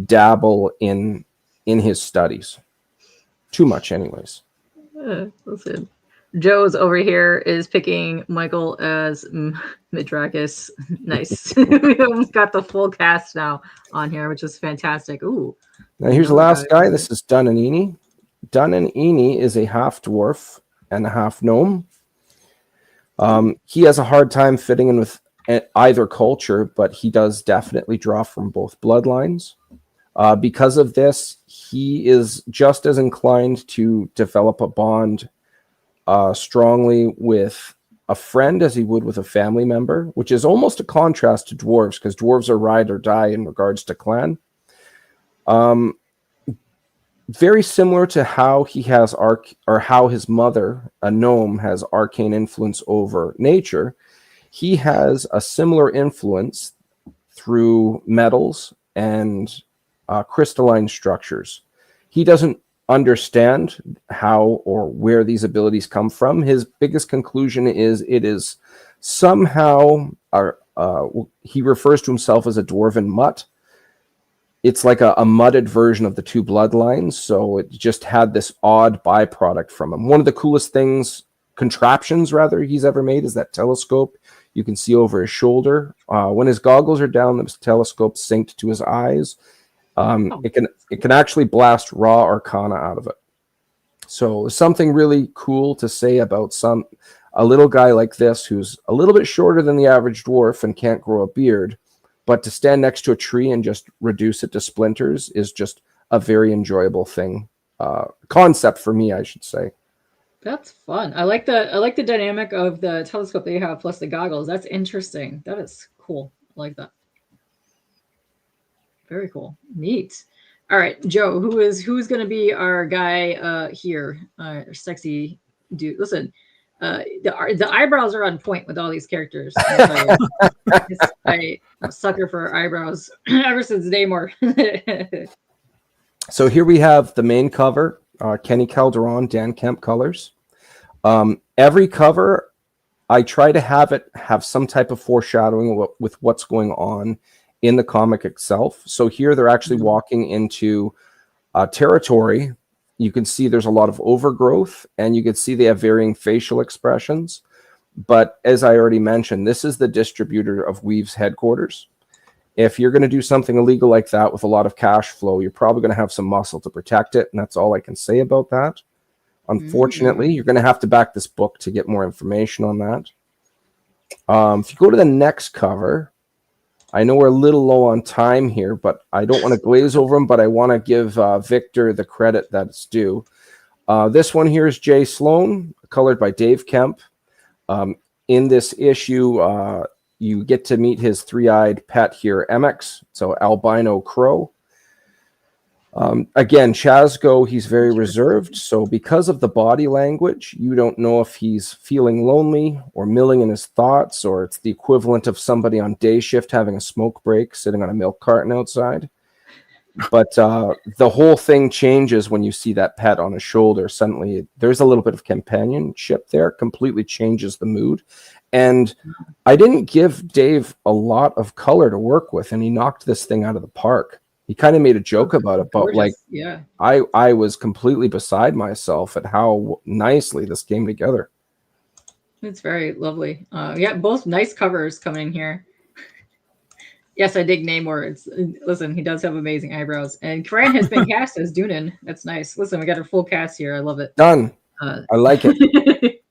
dabble in his studies. Too much anyways. Listen. Joe's over here is picking Michael as Madcaps. Nice. We almost got the full cast now on here, which is fantastic. Ooh. Now here's the last guy. This is Dun and Eni. Dun and Eni is a half dwarf and a half gnome. He has a hard time fitting in with either culture, but he does definitely draw from both bloodlines. Because of this, he is just as inclined to develop a bond strongly with a friend as he would with a family member, which is almost a contrast to dwarves, because dwarves are ride or die in regards to clan. Very similar to how he has how his mother, a gnome, has arcane influence over nature. He has a similar influence through metals and crystalline structures. He doesn't understand how or where these abilities come from. His biggest conclusion is it is somehow, he refers to himself as a dwarven mutt. It's like a mudded version of the two bloodlines, so it just had this odd byproduct from him. One of the coolest contraptions rather, he's ever made is that telescope you can see over his shoulder. When his goggles are down, the telescope synced to his eyes. It can actually blast raw arcana out of it. So something really cool to say about a little guy like this who's a little bit shorter than the average dwarf and can't grow a beard, but to stand next to a tree and just reduce it to splinters is just a very enjoyable thing. Concept for me, I should say. That's fun. I like the dynamic of the telescope that you have plus the goggles. That's interesting. That is cool. I like that. Very cool. Neat. All right, Joe, who's going to be our guy here? Our sexy dude. Listen, the eyebrows are on point with all these characters. I'm a sucker for eyebrows ever since Namor. So here we have the main cover, Kenny Calderon, Dan Kemp colors. Every cover, I try to have some type of foreshadowing with what's going on in the comic itself. So here they're actually walking into territory. You can see there's a lot of overgrowth, and you can see they have varying facial expressions. But as I already mentioned, this is the distributor of Weave's headquarters. If you're going to do something illegal like that with a lot of cash flow, you're probably going to have some muscle to protect it, and that's all I can say about that. Unfortunately, you're going to have to back this book to get more information on that. If you go to the next cover, I know we're a little low on time here, but I don't want to glaze over them, but I want to give Victor the credit that's due. This one here is Jay Sloan, colored by Dave Kemp. In this issue, you get to meet his three-eyed pet here, MX, so albino crow. Again, Chazgo, he's very reserved, so because of the body language, you don't know if he's feeling lonely or milling in his thoughts, or it's the equivalent of somebody on day shift having a smoke break sitting on a milk carton outside. But the whole thing changes when you see that pet on his shoulder. Suddenly, there's a little bit of companionship there, completely changes the mood. And I didn't give Dave a lot of color to work with, and he knocked this thing out of the park. He kind of made a joke about it, but like, yeah, I was completely beside myself at how nicely this came together. It's very lovely. Yeah, both nice covers coming in here. Yes, I dig Namor. Listen, he does have amazing eyebrows, and Karen has been cast as Dunan. That's nice. Listen, we got a full cast here. I love it. Done. I like it.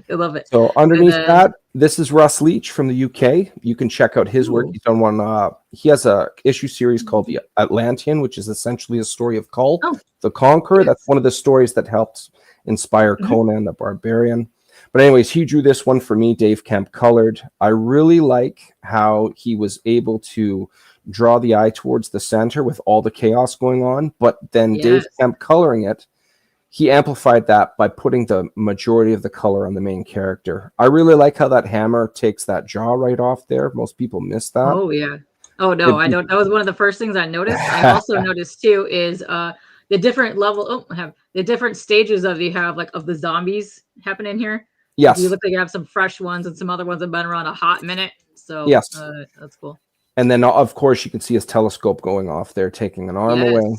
I love it. So underneath that, this is Russ Leach from the UK. You can check out his work. He's done one. He has a issue series called The Atlantean, which is essentially a story of Kull, the Conqueror. Yes. That's one of the stories that helped inspire Conan the Barbarian. But anyways, he drew this one for me, Dave Kemp colored. I really like how he was able to draw the eye towards the center with all the chaos going on, but then Dave Kemp coloring it, he amplified that by putting the majority of the color on the main character. I really like how that hammer takes that jaw right off there. Most people miss that. Oh, yeah. Oh, no, I don't. That was one of the first things I noticed. I also noticed, too, is the different level, the different stages of the zombies happening here. Yes. You look like you have some fresh ones and some other ones that have been around a hot minute. So, yes, that's cool. And then, of course, you can see his telescope going off there, taking an arm away.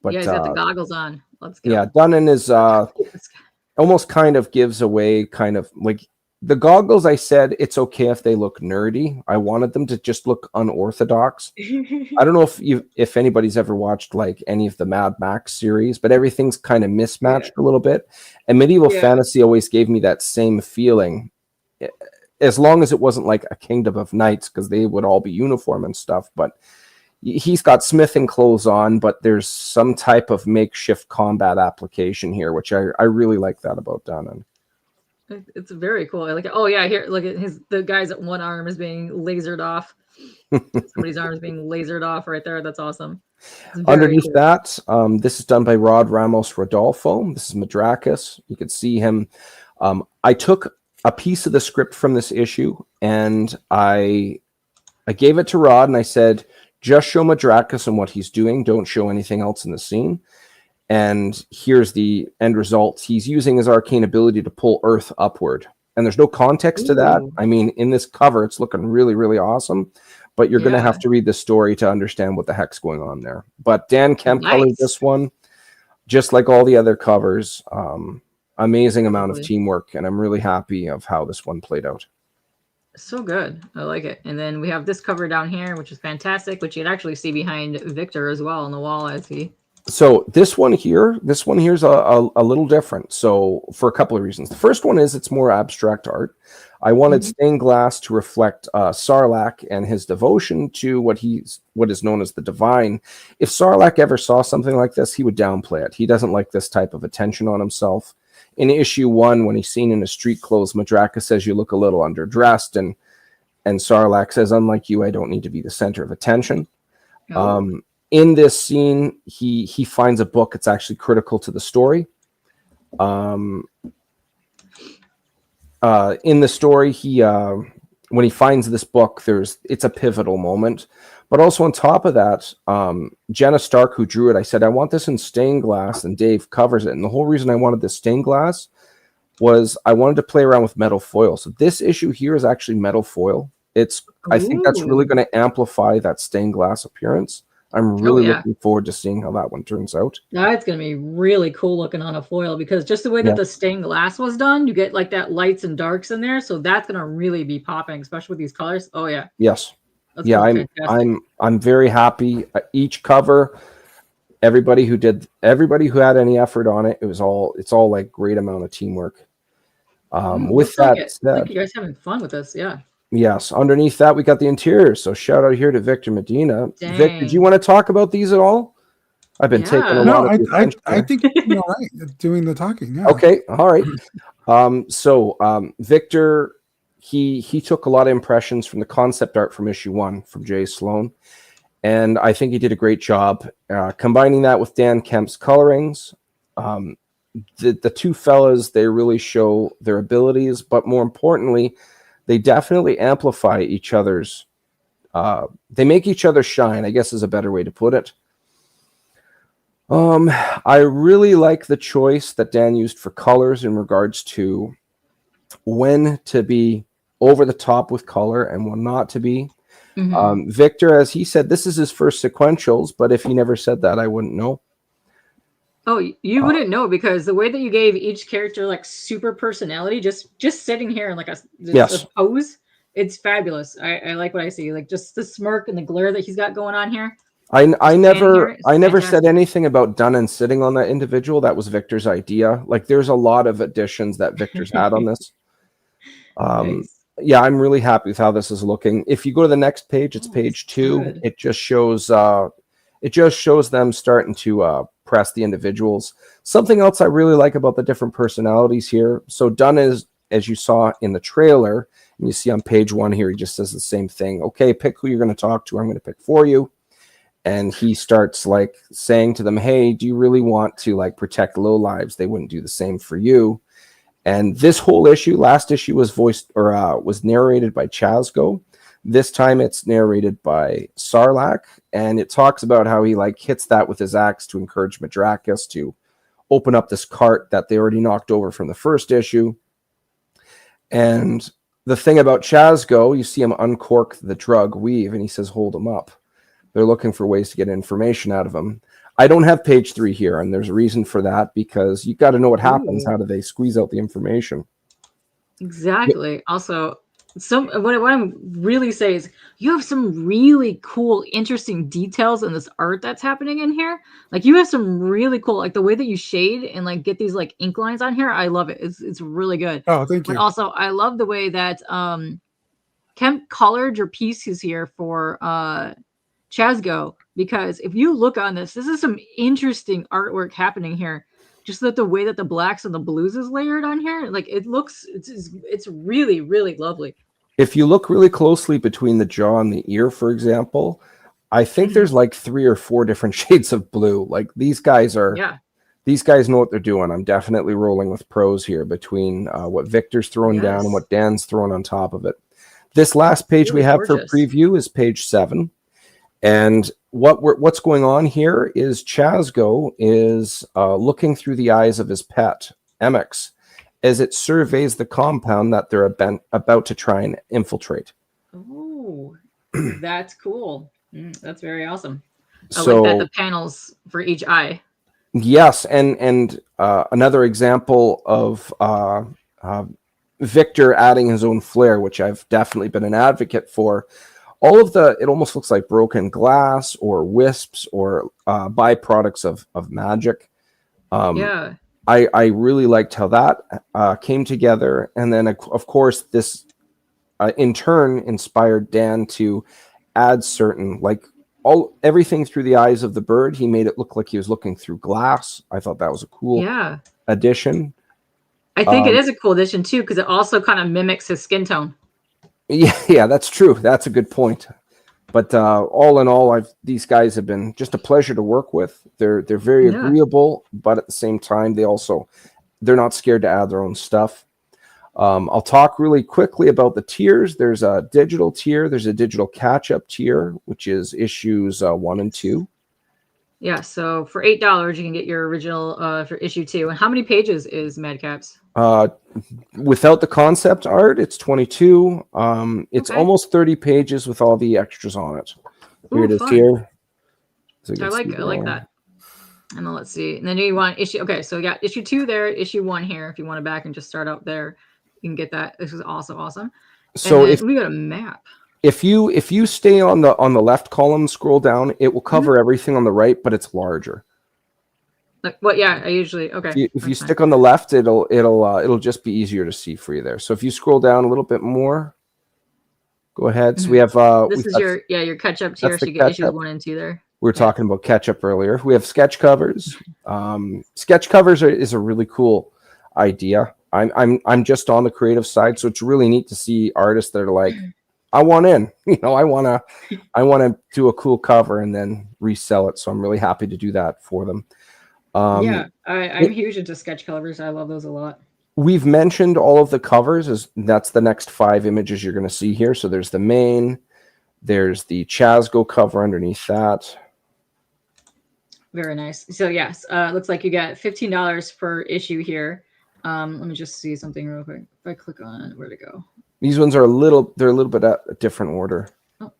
But, he's got the goggles on. Let's go. Yeah, Dunnan is almost kind of gives away kind of like the goggles. I said it's okay if they look nerdy. I wanted them to just look unorthodox. I don't know if anybody's ever watched like any of the Mad Max series, but everything's kind of mismatched a little bit. And medieval fantasy always gave me that same feeling, as long as it wasn't like a Kingdom of Knights, because they would all be uniform and stuff. But he's got smithing clothes on, but there's some type of makeshift combat application here, which I really like that about Dunnan. It's very cool. I like it. Oh yeah, here look at the guy's one arm is being lasered off. Somebody's arm is being lasered off right there. That's awesome. Underneath that, this is done by Rod Ramos Rodolfo. This is Madrakis. You can see him. I took a piece of the script from this issue and I gave it to Rod and I said, Just show Madrakis and what he's doing. Don't show anything else in the scene. And here's the end result. He's using his arcane ability to pull Earth upward. And there's no context to that. I mean, in this cover, it's looking really, really awesome. But you're going to have to read the story to understand what the heck's going on there. But Dan Kemp colored this one, just like all the other covers. Amazing amount of teamwork. And I'm really happy of how this one played out. So good. I like it. And then we have this cover down here, which is fantastic, which you can actually see behind Victor as well on the wall, I see. So this one here is a little different. So for a couple of reasons. The first one is it's more abstract art. I wanted stained glass to reflect Sarlacc and his devotion to what is known as the divine. If Sarlacc ever saw something like this, he would downplay it. He doesn't like this type of attention on himself. In issue 1, when he's seen in his street clothes, Madrakis says you look a little underdressed, and Sarlacc says, unlike you, I don't need to be the center of attention. In this scene, he finds a book that's actually critical to the story. In the story, when he finds this book, it's a pivotal moment. But also on top of that, Jenna Stark, who drew it, I said, I want this in stained glass, and Dave covers it. And the whole reason I wanted this stained glass was I wanted to play around with metal foil. So this issue here is actually metal foil. I think that's really going to amplify that stained glass appearance. I'm really looking forward to seeing how that one turns out. That's going to be really cool looking on a foil, because just the way that the stained glass was done, you get like that lights and darks in there. So that's going to really be popping, especially with these colors. Oh yeah. Yes. I'm very happy. Each cover, everybody who had any effort on it, it's all like great amount of teamwork. With that said, like you guys having fun with this. Yeah. Yes. Underneath that, we got the interiors. So shout out here to Victor Medina. Dang. Vic, did you want to talk about these at all? I've been taking a lot of I think you're all right doing the talking. Yeah. Okay. All right. Victor, he took a lot of impressions from the concept art from issue 1 from Jay Sloan. And I think he did a great job combining that with Dan Kemp's colorings. The two fellas, they really show their abilities, but more importantly, they definitely amplify each other's. They make each other shine, I guess is a better way to put it. I really like the choice that Dan used for colors in regards to when to be over the top with color and when not to be. Victor, as he said, this is his first sequentials, but if he never said that, I wouldn't know. Oh, you wouldn't know, because the way that you gave each character like super personality, just sitting here in like a pose, it's fabulous. I like what I see, like just the smirk and the glare that he's got going on here. I never said anything about Dunnan sitting on that individual. That was Victor's idea. Like there's a lot of additions that Victor's had on this. Nice. Yeah, I'm really happy with how this is looking. If you go to the next page, it's page 2. Good. It just shows them starting to press the individuals. Something else I really like about the different personalities here. So Dunn is, as you saw in the trailer, and you see on page 1 here, he just says the same thing. Okay, pick who you're going to talk to. I'm going to pick for you. And he starts like saying to them, hey, do you really want to like protect low lives? They wouldn't do the same for you. And this whole issue, last issue was was narrated by Chazgo. This time it's narrated by Sarlacc, and it talks about how he like hits that with his axe to encourage Madrakis to open up this cart that they already knocked over from the first issue. And the thing about Chazgo, you see him uncork the drug weave, and he says, hold him up. They're looking for ways to get information out of him. I don't have page 3 here, and there's a reason for that, because you got to know what happens. How do they squeeze out the information? Exactly. Yeah. Also, what I'm really saying is you have some really cool, interesting details in this art that's happening in here. Like you have some really cool, like the way that you shade and like get these like ink lines on here. I love it. It's really good. Oh, thank you. But also, I love the way that Kemp colored your pieces here for Chazgo, because if you look on this is some interesting artwork happening here. Just that the way that the blacks and the blues is layered on here, like it looks, it's really, really lovely. If you look really closely between the jaw and the ear, for example, I think there's like 3 or 4 different shades of blue. Like these guys know what they're doing. I'm definitely rolling with pros here between what Victor's throwing down and what Dan's throwing on top of it. This last page we have for preview is page 7. And what's going on here is Chasgo is looking through the eyes of his pet, Emix, as it surveys the compound that they're about to try and infiltrate. Oh, that's cool. That's very awesome. I So, like that, the panels for each eye. yes, and another example of Victor adding his own flair, which I've definitely been an advocate for. All of it almost looks like broken glass or wisps or byproducts of magic. Yeah. I really liked how that came together. And then, of course, this in turn inspired Dan to add certain, like everything through the eyes of the bird. He made it look like he was looking through glass. I thought that was a cool addition. I think it is a cool addition too, because it also kind of mimics his skin tone. Yeah, that's true. That's a good point. But all in all, these guys have been just a pleasure to work with. They're very agreeable, but at the same time, they're not scared to add their own stuff. I'll talk really quickly about the tiers. There's a digital tier. There's a digital catch-up tier, which is issues 1 and 2. Yeah, so for $8, you can get your original for issue 2. And how many pages is Madcaps? Without the concept art, it's 22. It's almost 30 pages with all the extras on it. Here it is here. So I like that. And then let's see. And then you want issue. Okay, so we got issue 2 there, issue 1 here. If you want to back and just start out there, you can get that. This is also awesome. So if we got a map. If you stay on the left column, scroll down, it will cover everything on the right, but it's larger. Like what? Yeah, I usually If you stick on the left, it'll just be easier to see for you there. So if you scroll down a little bit more, go ahead. So we have this is your catch up tier. So you get issues 1 and 2 there. We were talking about catch up earlier. We have sketch covers. Sketch covers is a really cool idea. I'm just on the creative side, so it's really neat to see artists that are like, I want in, I want to do a cool cover and then resell it. So I'm really happy to do that for them. I'm huge into sketch covers. I love those a lot. We've mentioned all of the covers. That's the next 5 images you're going to see here. So there's the main, there's the Chasgo cover underneath that. Very nice. So yes, looks like you got $15 per issue here. Let me just see something real quick. If I click on where to go. These ones are a little bit at a different order. Oh.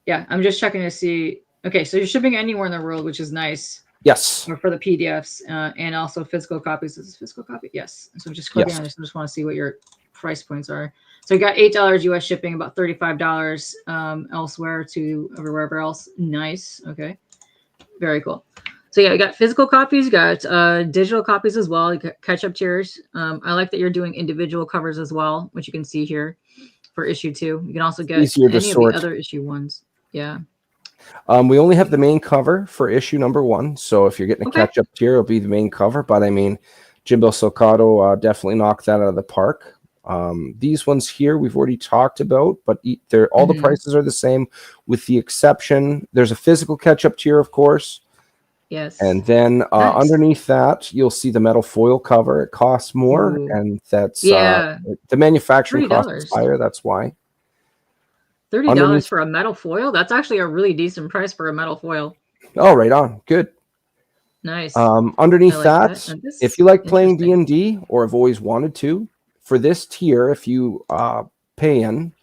Yeah, I'm just checking to see. Okay, so you're shipping anywhere in the world, which is nice. Yes. Or for the PDFs and also physical copies. Is this physical copy? Yes. So I'm just clicking on this. I just want to see what your price points are. So you got $8 US shipping, about $35 elsewhere to wherever else. Nice. Okay. Very cool. So yeah, you got physical copies, you got digital copies as well. You got catch-up tiers. I like that you're doing individual covers as well, which you can see here for issue 2. You can also get any of the other issue 1s. Yeah. We only have the main cover for issue number 1. So if you're getting a catch-up tier, it'll be the main cover. But I mean, Jimbo Socato definitely knocked that out of the park. These ones here we've already talked about, but all the prices are the same, with the exception there's a physical catch-up tier, of course. Yes. And then underneath that, you'll see the metal foil cover. It costs more, and that's the manufacturing cost is higher. That's why. $30 for a metal foil? That's actually a really decent price for a metal foil. Oh, right on. Good. Nice. Underneath that, if you like playing D&D or have always wanted to, for this tier, if you pay in,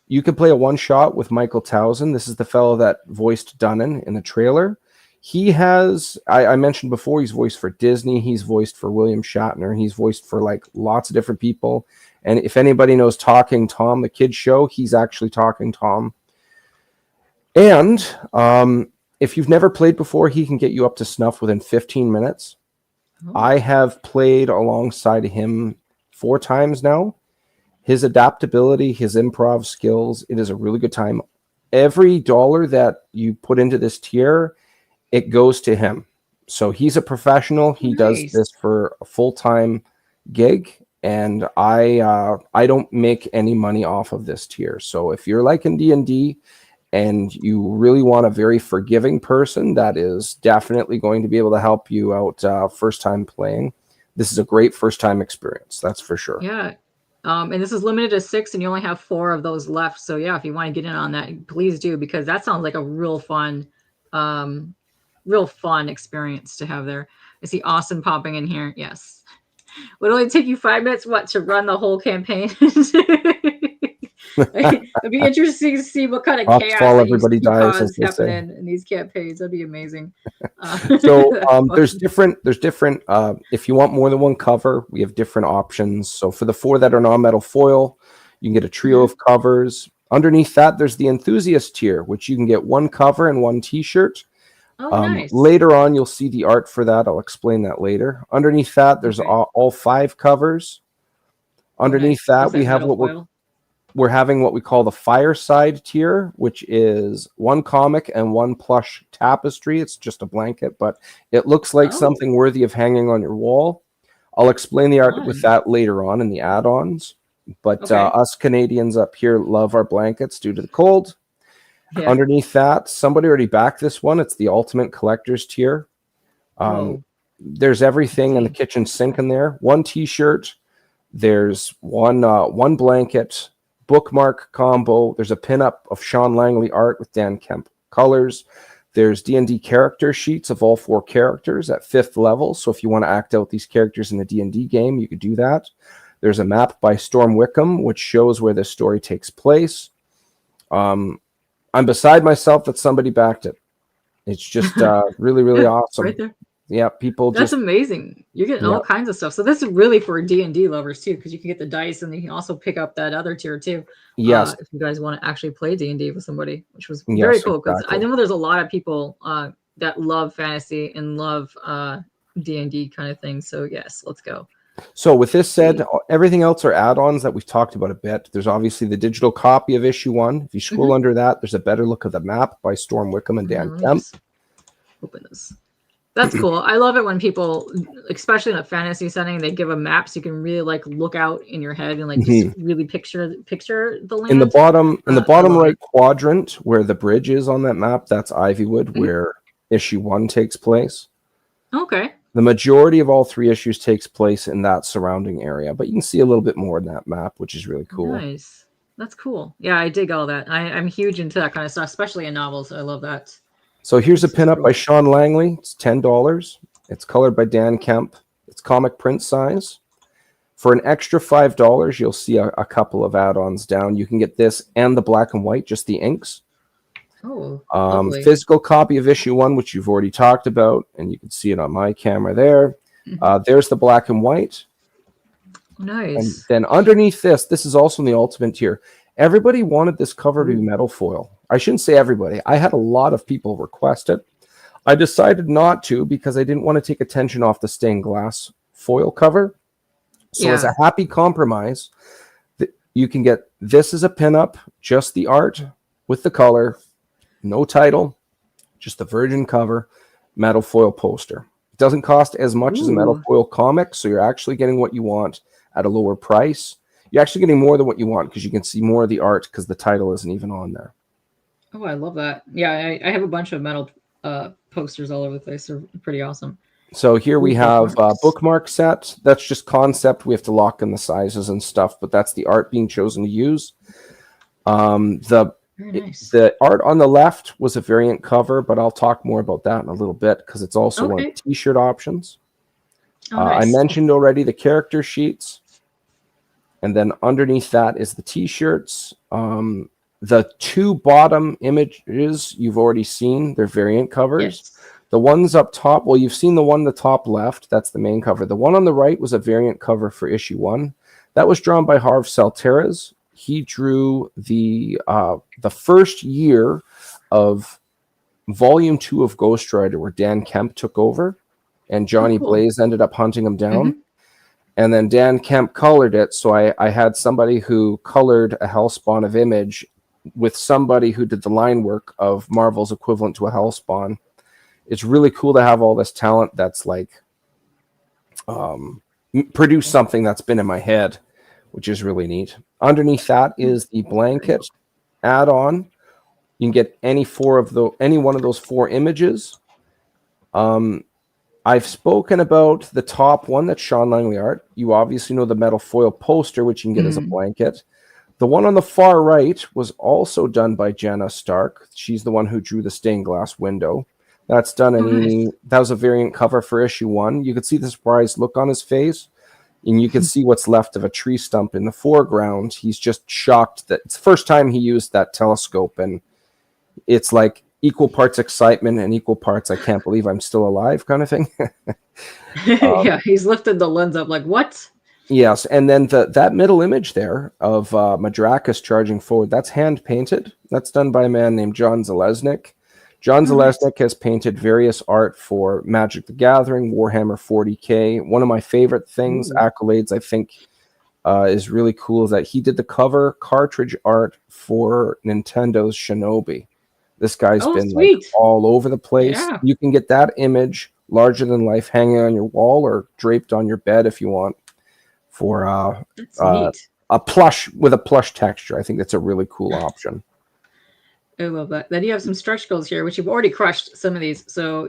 you can play a one-shot with Michael Towson. This is the fellow that voiced Dunnan in the trailer. He has, I mentioned before, he's voiced for Disney. He's voiced for William Shatner. He's voiced for like lots of different people. And if anybody knows Talking Tom, the kids show, he's actually Talking Tom. And if you've never played before, he can get you up to snuff within 15 minutes. I have played alongside him 4 times now. His adaptability, his improv skills, it is a really good time. Every dollar that you put into this tier, it goes to him. So he's a professional. He does this for a full-time gig, and I don't make any money off of this tier. So if you're liking D&D and you really want a very forgiving person that is definitely going to be able to help you out first time playing, this is a great first time experience. That's for sure. Yeah. And this is limited to 6, and you only have 4 of those left. So yeah, if you want to get in on that, please do, because that sounds like a real fun experience to have there. I see Austin popping in here. Yes. Would it only take you 5 minutes, to run the whole campaign? It'd be interesting to see what kind of Props chaos while that everybody you dies, as cause they say. happening in these campaigns. That'd be amazing. So there's different if you want more than one cover, we have different options. So for the 4 that are non-metal foil, you can get a trio of covers. Underneath that, there's the enthusiast tier, which you can get 1 cover and 1 t-shirt. Oh, nice. Later on, you'll see the art for that. I'll explain that later. Underneath that, there's all 5 covers. Underneath that, we have we're having what we call the fireside tier, which is 1 comic and 1 plush tapestry. It's just a blanket, but it looks like something worthy of hanging on your wall. I'll explain the art with that later on in the add-ons. But us Canadians up here love our blankets due to the cold. Yeah. Underneath that, somebody already backed this one. It's the ultimate collector's tier. There's everything in the kitchen sink in there. 1 t-shirt. There's one blanket, bookmark combo. There's a pinup of Sean Langley art with Dan Kemp colors. There's D&D character sheets of all 4 characters at 5th level. So if you want to act out these characters in a D&D game, you could do that. There's a map by Storm Wickham, which shows where this story takes place. I'm beside myself that somebody backed it. It's just really, really awesome. Right there. Yeah, people. That's amazing. You're getting all kinds of stuff. So this is really for D&D lovers too, because you can get the dice, and you can also pick up that other tier too. Yes, if you guys want to actually play D&D with somebody, which was very cool, because I know there's a lot of people that love fantasy and love D&D kind of thing. So yes, let's go. So with this said, everything else are add-ons that we've talked about a bit. There's obviously the digital copy of issue 1. If you scroll under that, there's a better look of the map by Storm Wickham and Dan Kemp. Open this. That's cool. I love it when people, especially in a fantasy setting, they give a map so you can really look out in your head and just really picture the land. In the bottom right quadrant where the bridge is on that map, that's Ivywood, where issue 1 takes place. Okay. The majority of all 3 issues takes place in that surrounding area, but you can see a little bit more in that map, which is really cool. Nice. That's cool. Yeah, I dig all that. I'm huge into that kind of stuff, especially in novels. I love that. So here's a pinup by Sean Langley. It's $10. It's colored by Dan Kemp. It's comic print size. For an extra $5, you'll see a couple of add-ons down. You can get this and the black and white, just the inks. Oh, physical copy of issue 1, which you've already talked about, and you can see it on my camera there. There's the black and white. Nice. And then underneath this is also in the ultimate tier. Everybody wanted this cover to be metal foil. I shouldn't say everybody. I had a lot of people request it. I decided not to because I didn't want to take attention off the stained glass foil cover. So as a happy compromise, you can get this as a pinup, just the art with the color. No title, just the virgin cover, metal foil poster. It doesn't cost as much as a metal foil comic, so you're actually getting what you want at a lower price. You're actually getting more than what you want because you can see more of the art because the title isn't even on there. Oh, I love that. Yeah, I have a bunch of metal posters all over the place. They're pretty awesome. So here we have a bookmark set. That's just concept. We have to lock in the sizes and stuff, but that's the art being chosen to use. The art on the left was a variant cover, but I'll talk more about that in a little bit because it's also one of the t-shirt options. I mentioned already the character sheets, and then underneath that is the t-shirts. The 2 bottom images you've already seen. They're variant covers. Yes. The ones up top, well, you've seen the one on the top left. That's the main cover. The one on the right was a variant cover for issue 1. That was drawn by Harv Salteras. He drew the first year of volume 2 of Ghost Rider, where Dan Kemp took over, and Johnny Blaze ended up hunting him down. And then Dan Kemp colored it. So I had somebody who colored a Hellspawn of Image with somebody who did the line work of Marvel's equivalent to a Hellspawn. It's really cool to have all this talent that's produced something that's been in my head, which is really neat. Underneath that is the blanket add-on. You can get any one of those 4 images. I I've spoken about the top one, that's Sean Langley art. You obviously know the metal foil poster, which you can get as a blanket. The one on the far right was also done by Jenna Stark. She's the one who drew the stained glass window. That's done in that was a variant cover for issue 1. You could see the surprised look on his face, and you can see what's left of a tree stump in the foreground. He's just shocked that it's the first time he used that telescope, and it's like equal parts excitement and equal parts I can't believe I'm still alive kind of thing. Yeah, he's lifted the lens up like, what? Yes, and then that middle image there of Madcaps charging forward, that's hand painted. That's done by a man named John Zalesnik. John Zalesnik has painted various art for Magic the Gathering, Warhammer 40K. One of my favorite things, accolades, I think, is really cool, is that he did the cover cartridge art for Nintendo's Shinobi. This guy's been like all over the place. Yeah. You can get that image larger than life hanging on your wall or draped on your bed if you want, for a plush with a plush texture. I think that's a really cool option. I love that. Then you have some stretch goals here, which you've already crushed some of these. So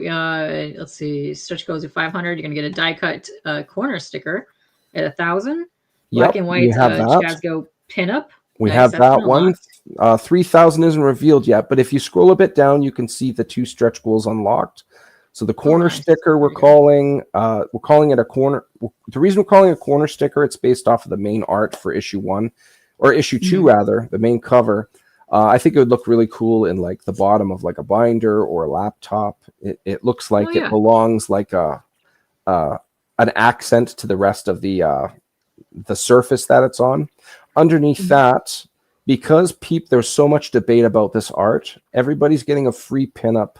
let's see, stretch goals at 500. You're gonna get a die cut corner sticker at 1,000. Black and white Chazgo pinup. We have that one. 3,000 isn't revealed yet, but if you scroll a bit down, you can see the 2 stretch goals unlocked. So the corner sticker, we're calling it a corner. The reason we're calling it a corner sticker, it's based off of the main art for issue 1, or issue 2 rather, the main cover. I think it would look really cool in like the bottom of like a binder or a laptop. It looks like it belongs like an accent to the rest of the surface that it's on. Underneath that, because there's so much debate about this art, everybody's getting a free pinup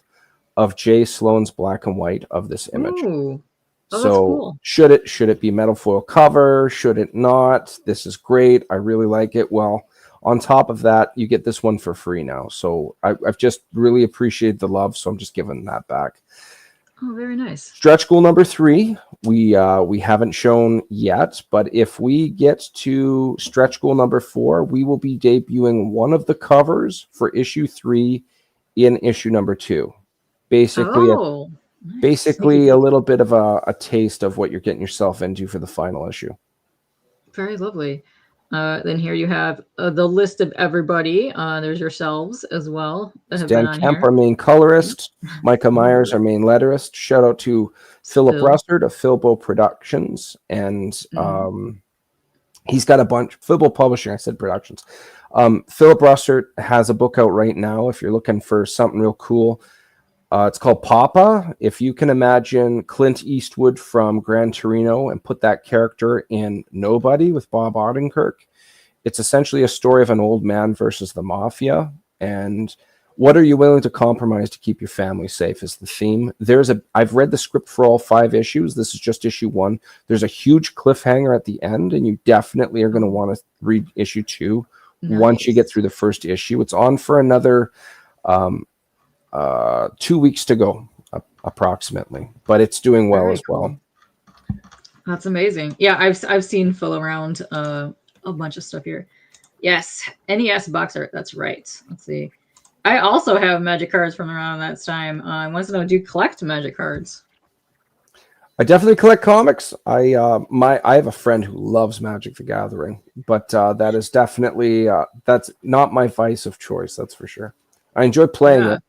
of Jay Sloan's black and white of this image. Ooh. Oh, so cool. should it be metal foil cover? Should it not? This is great. I really like it. Well, on top of that, you get this one for free now. So I've just really appreciated the love, so I'm just giving that back. Oh, very nice. Stretch goal number 3, we haven't shown yet, but if we get to stretch goal number 4, we will be debuting one of the covers for issue 3 in issue number 2. Basically, a little bit of a taste of what you're getting yourself into for the final issue. Very lovely. Then here you have the list of everybody. There's yourselves as well. Dan Kemp, our main colorist. Micah Myers, our main letterist. Shout out to Philip Russert of Philbo Productions. And he's got a bunch. Philbo Publishing, I said Productions. Philip Russert has a book out right now if you're looking for something real cool. It's called Papa. If you can imagine Clint Eastwood from Gran Torino and put that character in Nobody with Bob Odenkirk, it's essentially a story of an old man versus the mafia. And what are you willing to compromise to keep your family safe is the theme. I've read the script for all 5 issues. This is just issue 1. There's a huge cliffhanger at the end, and you definitely are going to want to read issue 2 once you get through the first issue. It's on for another 2 weeks to go, approximately, but it's doing well as well. That's amazing. Yeah, I've seen Phil around a bunch of stuff here. Yes, NES box art. That's right. Let's see. I also have Magic cards from around that time. I want to know, do you collect Magic cards? I definitely collect comics. I have a friend who loves Magic the Gathering, but that is definitely that's not my vice of choice. That's for sure. I enjoy playing it.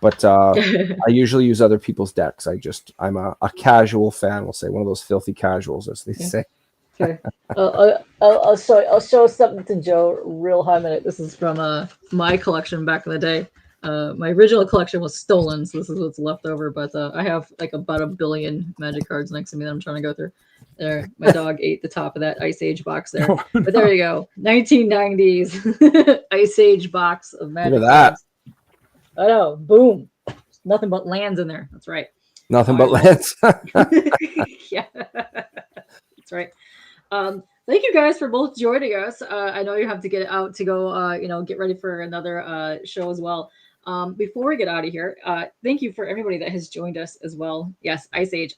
But I usually use other people's decks. I'm a casual fan, we'll say, one of those filthy casuals, as they say. Okay. I'll show something to Joe real high minute. This is from my collection back in the day. My original collection was stolen, so this is what's left over. But I have like about 1 billion Magic cards next to me that I'm trying to go through. There, my dog ate the top of that Ice Age box there. But there you go, 1990s Ice Age box of Magic. Look at that. Cards. I know, boom. Nothing but lands in there. That's right. Nothing but lands. Yeah, that's right. Thank you guys for both joining us. I know you have to get out to go, get ready for another show as well. Before we get out of here, thank you for everybody that has joined us as well. Yes, Ice Age.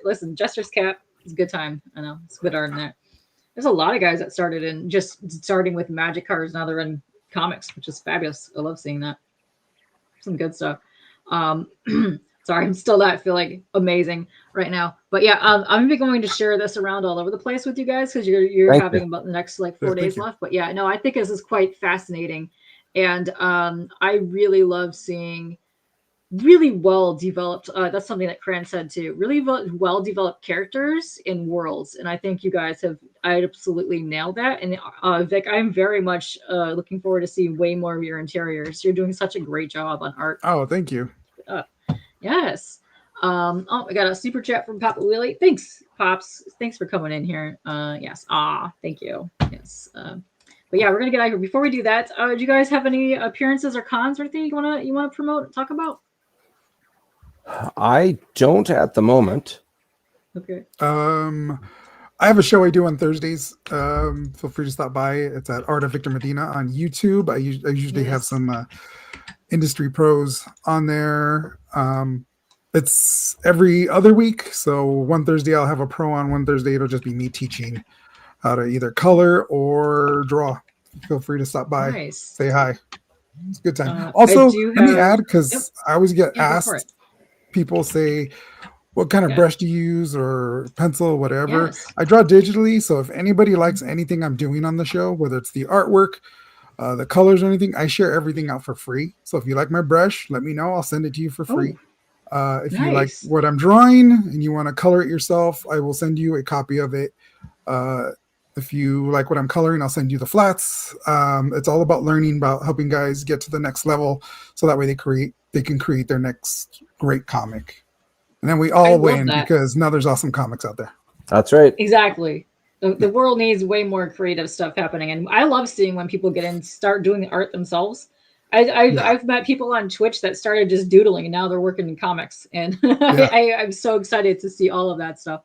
Listen, Jester's Cap is a good time. I know, it's good art in that. There's a lot of guys that starting with Magic cards. Now they're in comics, which is fabulous. I love seeing that. Some good stuff. Sorry, I'm still not feeling amazing right now. But yeah, I'm gonna be going to share this around all over the place with you guys because you're Thank having you. about the next like Yeah, 4 thank days you. left. But yeah, no, I think this is quite fascinating, and I really love seeing really well developed. That's something that Kran said too. Really well developed characters in worlds, and I think you guys have. I absolutely nailed that. And Vic, I'm very much looking forward to seeing way more of your interiors. You're doing such a great job on art. Oh, thank you. Yes. Oh, I got a super chat from Papa Willie. Thanks, Pops. Thanks for coming in here. Yes. Thank you. Yes. But yeah, we're gonna get out of here. Before we do that, do you guys have any appearances or cons or anything you wanna promote, talk about? I don't at the moment. Okay. I have a show I do on Thursdays. Feel free to stop by. It's at Art of Victor Medina on YouTube. I usually have Yes. some industry pros on there. It's every other week. So one Thursday I'll have a pro on. One Thursday it'll just be me teaching how to either color or draw. Feel free to stop by. Nice. Say hi. It's a good time. I Also, do let me have- add, because Yep. I always get Yeah, go for it. asked, people say, what kind of Yeah. brush do you use or pencil, whatever. Yes. I draw digitally. So if anybody likes anything I'm doing on the show, whether it's the artwork, the colors or anything, I share everything out for free. So if you like my brush, let me know. I'll send it to you for free. If you like Nice. what I'm drawing and you want to color it yourself, I will send you a copy of it. If you like what I'm coloring, I'll send you the flats. It's all about learning, about helping guys get to the next level, so that way they can create their next great comic. And then we all love win that. because now there's awesome comics out there. That's right. Exactly. The world needs way more creative stuff happening, and I love seeing when people get in, start doing the art themselves. I've met people on Twitch that started just doodling, and now they're working in comics, and Yeah. I'm so excited to see all of that stuff.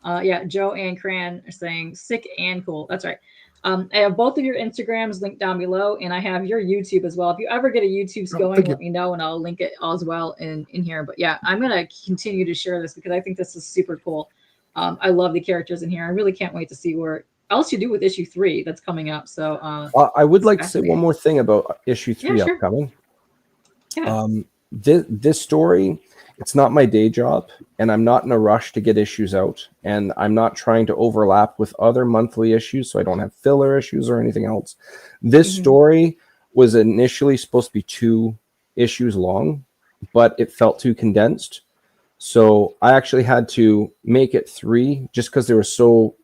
Yeah, Joe and Cran are saying sick and cool. That's right. I have both of your Instagrams linked down below, and I have your YouTube as well. If you ever get a YouTube going, thank you. let me know, and I'll link it as well in here. But yeah, I'm gonna continue to share this because I think this is super cool. I love the characters in here. I really can't wait to see what else you do with issue 3 that's coming up. So I would like to say fascinating. one more thing about issue 3 Yeah, sure. upcoming. Yeah. This story, it's not my day job, and I'm not in a rush to get issues out, and I'm not trying to overlap with other monthly issues, so I don't have filler issues or anything else. This Mhm. story was initially supposed to be 2 issues long, but it felt too condensed. So I actually had to make it 3 just because there was so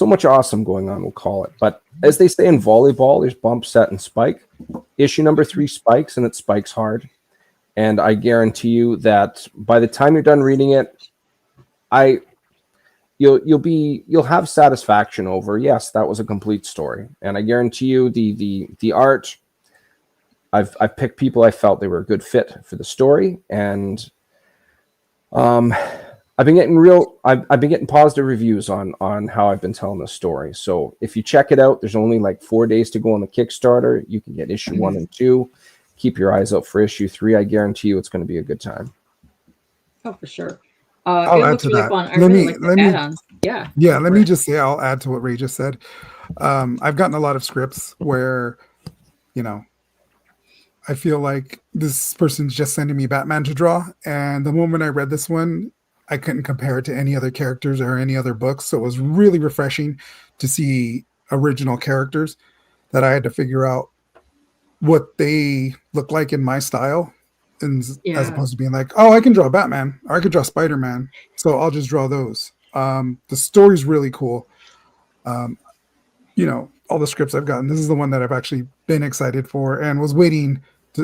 much awesome going on, we'll call it. But as they say in volleyball, there's bump, set, and spike. Issue number 3 spikes, and it spikes hard. And I guarantee you that by the time you're done reading it, you'll have satisfaction over, yes, that was a complete story. And I guarantee you the art, I've picked people I felt they were a good fit for the story, and I've been getting positive reviews on how I've been telling this story. So if you check it out, there's only like 4 days to go on the Kickstarter. You can get issue 1 and 2. Keep your eyes out for issue 3. I guarantee you it's going to be a good time. Oh, for sure. I'll it add looks to really that. fun. I Let really me- like let the me- add-ons. Yeah. Yeah, let me just say, I'll add to what Ray just said. I've gotten a lot of scripts where, I feel like this person's just sending me Batman to draw. And the moment I read this one, I couldn't compare it to any other characters or any other books. So it was really refreshing to see original characters that I had to figure out what they look like in my style. And Yeah. as opposed to being like, oh, I can draw Batman or I could draw Spider-Man, so I'll just draw those. The story's really cool. All the scripts I've gotten, this is the one that I've actually been excited for and was waiting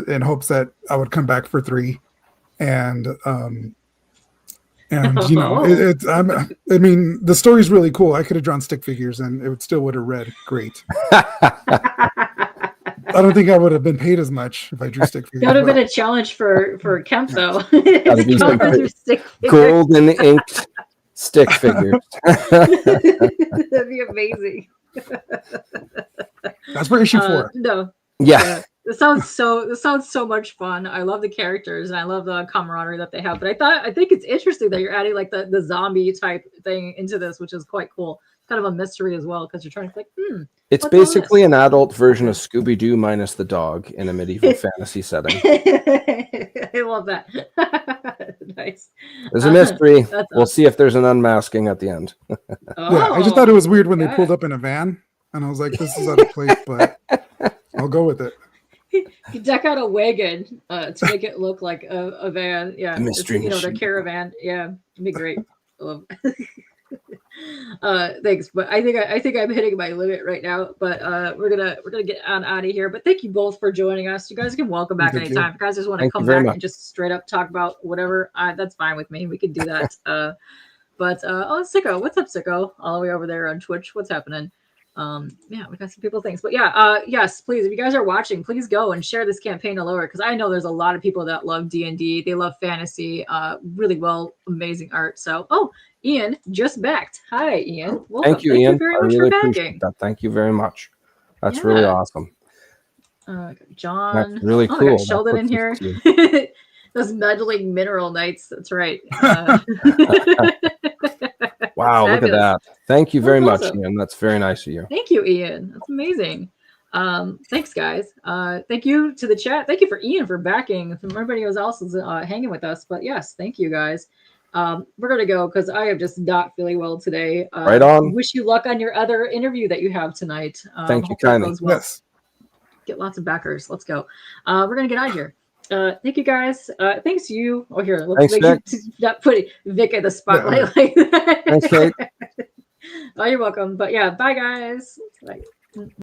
in hopes that I would come back for 3. And the story's really cool. I could have drawn stick figures and it still would have read great. I don't think I would have been paid as much if I drew stick figures. That would have but- been a challenge for Kemp, though. Gotta be some golden inked stick figures. That'd be amazing. That's for issue 4. No. Yeah. This sounds so much fun. I love the characters and I love the camaraderie that they have. But I think it's interesting that you're adding like the zombie type thing into this, which is quite cool. kind of a mystery as well because you're trying to think, It's what's all basically this? an adult version of Scooby-Doo minus the dog in a medieval fantasy setting. I love that. Nice. There's a mystery. That's We'll see if there's an unmasking at the end. Yeah, I just thought it was weird when they got pulled it. up in a van, and I was like, "This is out of place," but I'll go with it. You deck out a wagon to make it look like a van. Yeah, A mystery it's, the machine. caravan. Yeah, it'd be great. I love thanks, but I think I'm hitting my limit right now. But we're gonna get on out of here. But thank you both for joining us. You guys can welcome back Thank you. anytime. If you guys just want to Thank you come very back much. and just straight up talk about whatever, that's fine with me. We can do that. But Sicko, what's up, Sicko? All the way over there on Twitch. What's happening? Yeah, we got some people things, but yeah, yes, please, if you guys are watching, please go and share this campaign all over, because I know there's a lot of people that love D&D. They love fantasy, really amazing art. So, Ian just backed. Hi, Ian. Welcome. Thank you, Ian. Very I much really for appreciate backing. that. Thank you very much. That's really Yeah. awesome. John. That's really I cool. got Sheldon That in here. puts us Those meddling mineral knights. That's right. Wow, look at Fabulous. that. Thank you very much, awesome. Ian. That's very nice of you. Thank you, Ian. That's amazing. Thanks, guys. Thank you to the chat. Thank you for Ian for backing. From everybody else is hanging with us. But yes, thank you, guys. We're gonna go because I am just not feeling well today. Right on. Wish you luck on your other interview that you have tonight. Thank you hopefully it kindly. goes well. Yes. Get lots of backers. Let's go. We're gonna get out of here. Thank you, guys. Thanks you. Oh, here. Let's Thanks, make not putting Vic in the spotlight like that. Thanks, Kate. Oh, you're welcome. But yeah, bye, guys. Bye.